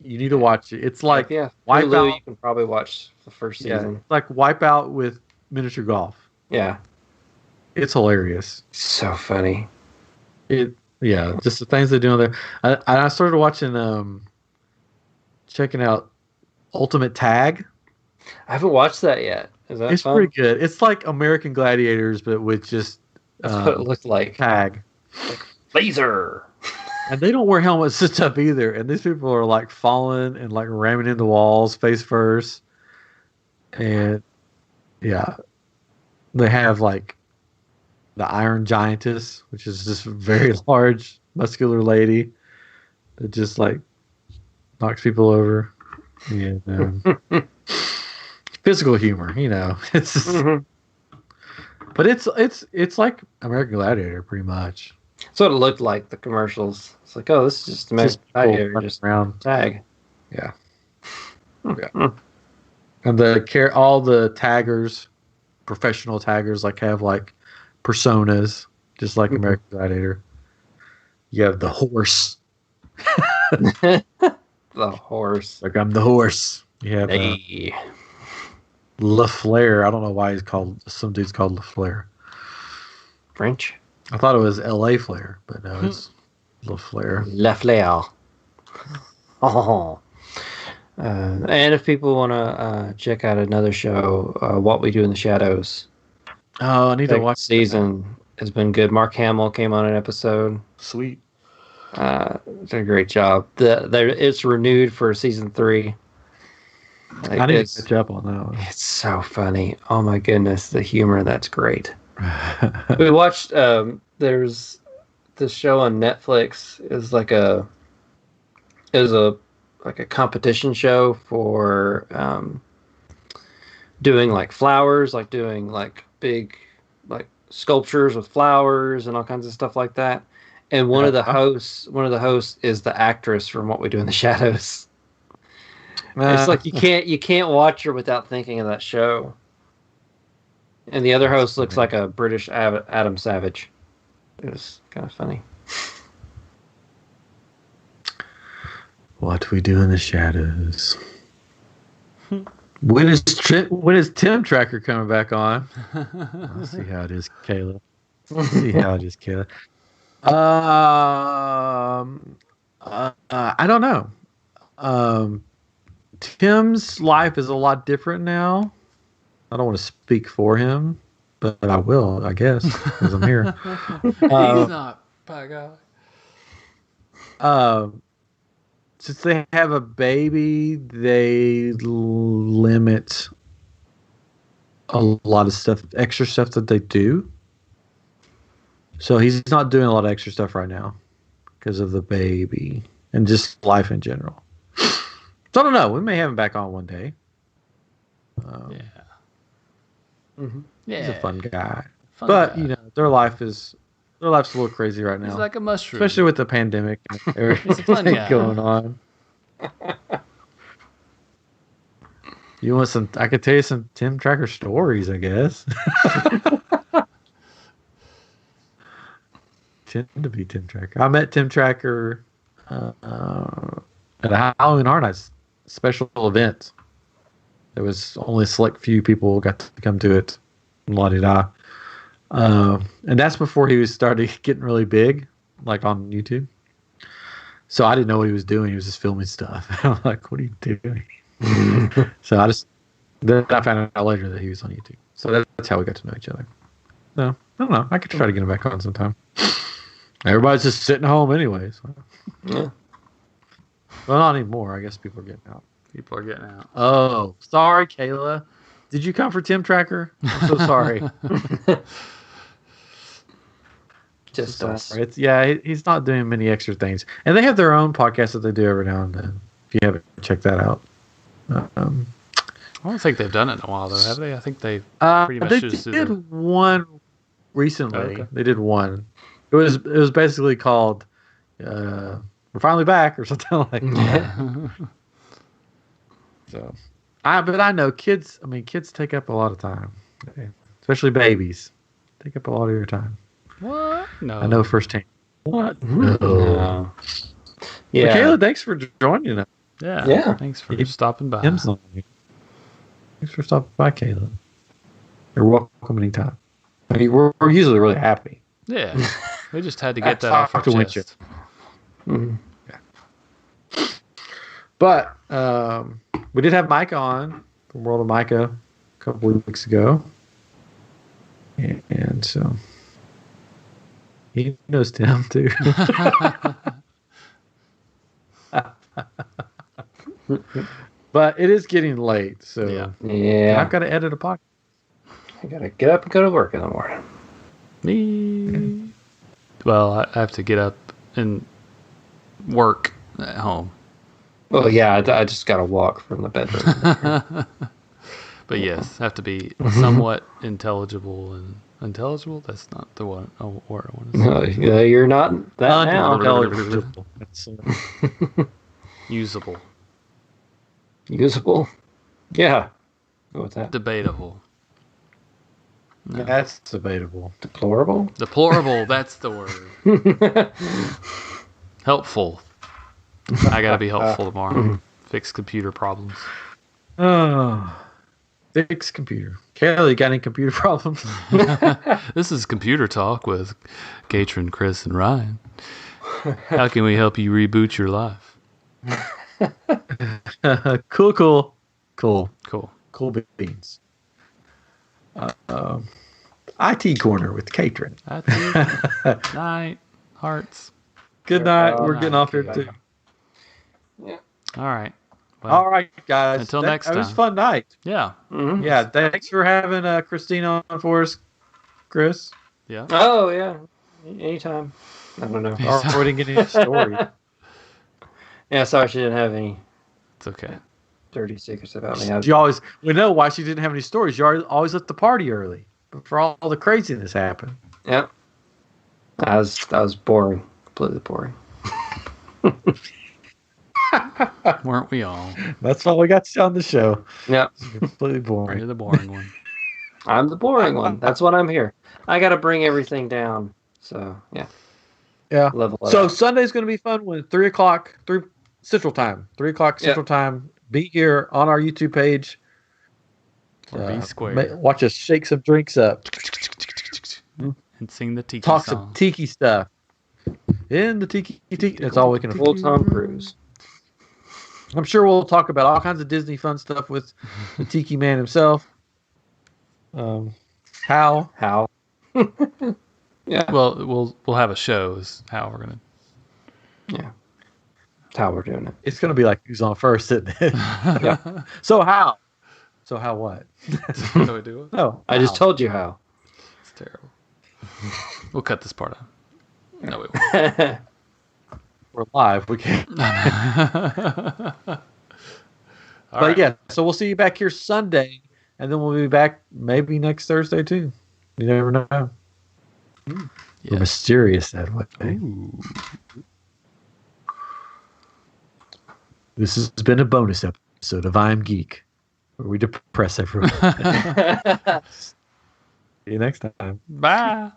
You need to watch it. It's like Wipeout. You can probably watch the first season. It's like Wipeout with miniature golf. Yeah. It's hilarious. So funny. Just the things they do on there. I started watching, checking out Ultimate Tag. I haven't watched that yet. Is that fun? Pretty good. It's like American Gladiators, but with just that's what it looked like. Tag. Like laser. And they don't wear helmets and stuff either. And these people are like falling and like ramming into walls face first. And they have like the Iron Giantess, which is just a very large, muscular lady that just like knocks people over. And physical humor, It's just, but it's like American Gladiator pretty much. That's what it looked like, the commercials. It's like, oh, this is just American Gladiator, just around tag. Yeah. Yeah. And all the taggers, professional taggers, like have like personas, just like American Gladiator. You have the horse. The horse. Like I'm the horse. You have LaFleur. I don't know why some dude's called LaFleur. French? I thought it was L.A. Flair, but no, it's LaFleur. LaFleur. Oh. And if people want to check out another show, What We Do in the Shadows. Oh, I need to watch season. Has been good. Mark Hamill came on an episode. Sweet. Did a great job. It's renewed for season 3. I need to catch up on that one. It's so funny. Oh my goodness, the humor, that's great. We watched there's this show on Netflix is like a competition show for doing like flowers, like doing like big like sculptures with flowers and all kinds of stuff like that. And one of the hosts is the actress from What We Do in the Shadows. It's like you can't watch her without thinking of that show. And the other host looks like a British Adam Savage. It was kind of funny. What We Do in the Shadows. When is Tim Tracker coming back on? Let's see how it is, Kayla. I don't know. Tim's life is a lot different now. I don't want to speak for him, but I will, I guess, because I'm here. He's not, by God. Since they have a baby, they limit a lot of stuff, extra stuff that they do. So he's not doing a lot of extra stuff right now because of the baby and just life in general. So I don't know. We may have him back on one day. Yeah. Mm-hmm. Yeah. He's a fun guy. But you know, their life's a little crazy right now. He's like a mushroom. Especially with the pandemic and everything going on. You want some? I could tell you some Tim Tracker stories, I guess. Tend to be Tim Tracker. I met Tim Tracker at a Halloween Horror Nights special event. There was only a select few people got to come to it. La-di-da. And that's before he was started getting really big, like on YouTube. So I didn't know what he was doing. He was just filming stuff. I'm like, what are you doing? So then I found out later that he was on YouTube. So that's how we got to know each other. So I don't know. I could try to get him back on sometime. Everybody's just sitting home anyway. So. Yeah. Well, not anymore. I guess people are getting out. People are getting out. Oh, sorry, Kayla. Did you come for Tim Tracker? I'm so sorry. Just us. He's not doing many extra things. And they have their own podcast that they do every now and then. If you haven't checked that out. I don't think they've done it in a while, though, have they? I think they've pretty much just did one recently. Oh, okay. They did one. It was basically called "We're Finally Back" or something like that. So, but I know kids. I mean, kids take up a lot of time, especially babies. Take up a lot of your time. What? No, I know firsthand. What? No. Yeah. Well, Kayla, thanks for joining us. Yeah. Thanks for stopping by. Thanks for stopping by, Kayla. You're welcome anytime. I mean, we're usually really happy. Yeah, we just had to get that off our chest. Mm-hmm. Yeah. But we did have Micah on from World of Micah a couple of weeks ago, and so he knows Tim too. But it is getting late, so yeah. I've got to edit a podcast. I gotta get up and go to work in the morning. Me. Well, I have to get up and work at home. Well, yeah, I just gotta walk from the bedroom. But yes, have to be somewhat intelligible and intelligible. That's not the word I want to say. No, you're not that now. Unintelligible. Usable. Usable. Yeah. What's that? Debatable. No. That's debatable. Deplorable? Deplorable, that's the word. Helpful. I gotta be helpful tomorrow. Fix computer problems. Oh. Fix computer. Kelly, got any computer problems? This is Computer Talk with Catron, Chris, and Ryan. How can we help you reboot your life? Cool beans. IT corner with Catron. Night, hearts. Good night. We're getting off here too. Yeah. All right. Well, all right, guys. Until next time. It was a fun night. Yeah. Mm-hmm. Yeah. Thanks for having Christina on for us, Chris. Yeah. Oh yeah. Anytime. I don't know. We didn't get any story. Yeah, sorry she didn't have any. It's okay. Dirty secrets about me. We know why she didn't have any stories. You always left the party early before all the craziness happened. Yep. That was boring. Completely boring. Weren't we all? That's why we got you on the show. Yep. Completely boring. You're the boring one. I'm the boring one. That's what I'm here. I got to bring everything down. So, yeah. Yeah. Level it so up. Sunday's going to be fun when 3 o'clock Central Time. 3 o'clock Central Time. Be here on our YouTube page. Or be square. Watch us shake some drinks up. And sing the Tiki song. Some Tiki stuff. In the Tiki. That's all we can afford. Full Tom Cruise. I'm sure we'll talk about all kinds of Disney fun stuff with the Tiki Man himself. How? Yeah. Well, we'll have a show. Is how we're gonna. Yeah. That's how we're doing it. It's gonna be like who's on first, isn't it? Yeah. So how? So how what? How do we do it? No, I just told you how. It's terrible. We'll cut this part out. No, we won't. We're live. We can't. But right. Yeah, so we'll see you back here Sunday, and then we'll be back maybe next Thursday too. You never know. Yes. We're mysterious that way. Ooh. This has been a bonus episode of iamGEEK, where we depress everyone. See you next time. Bye.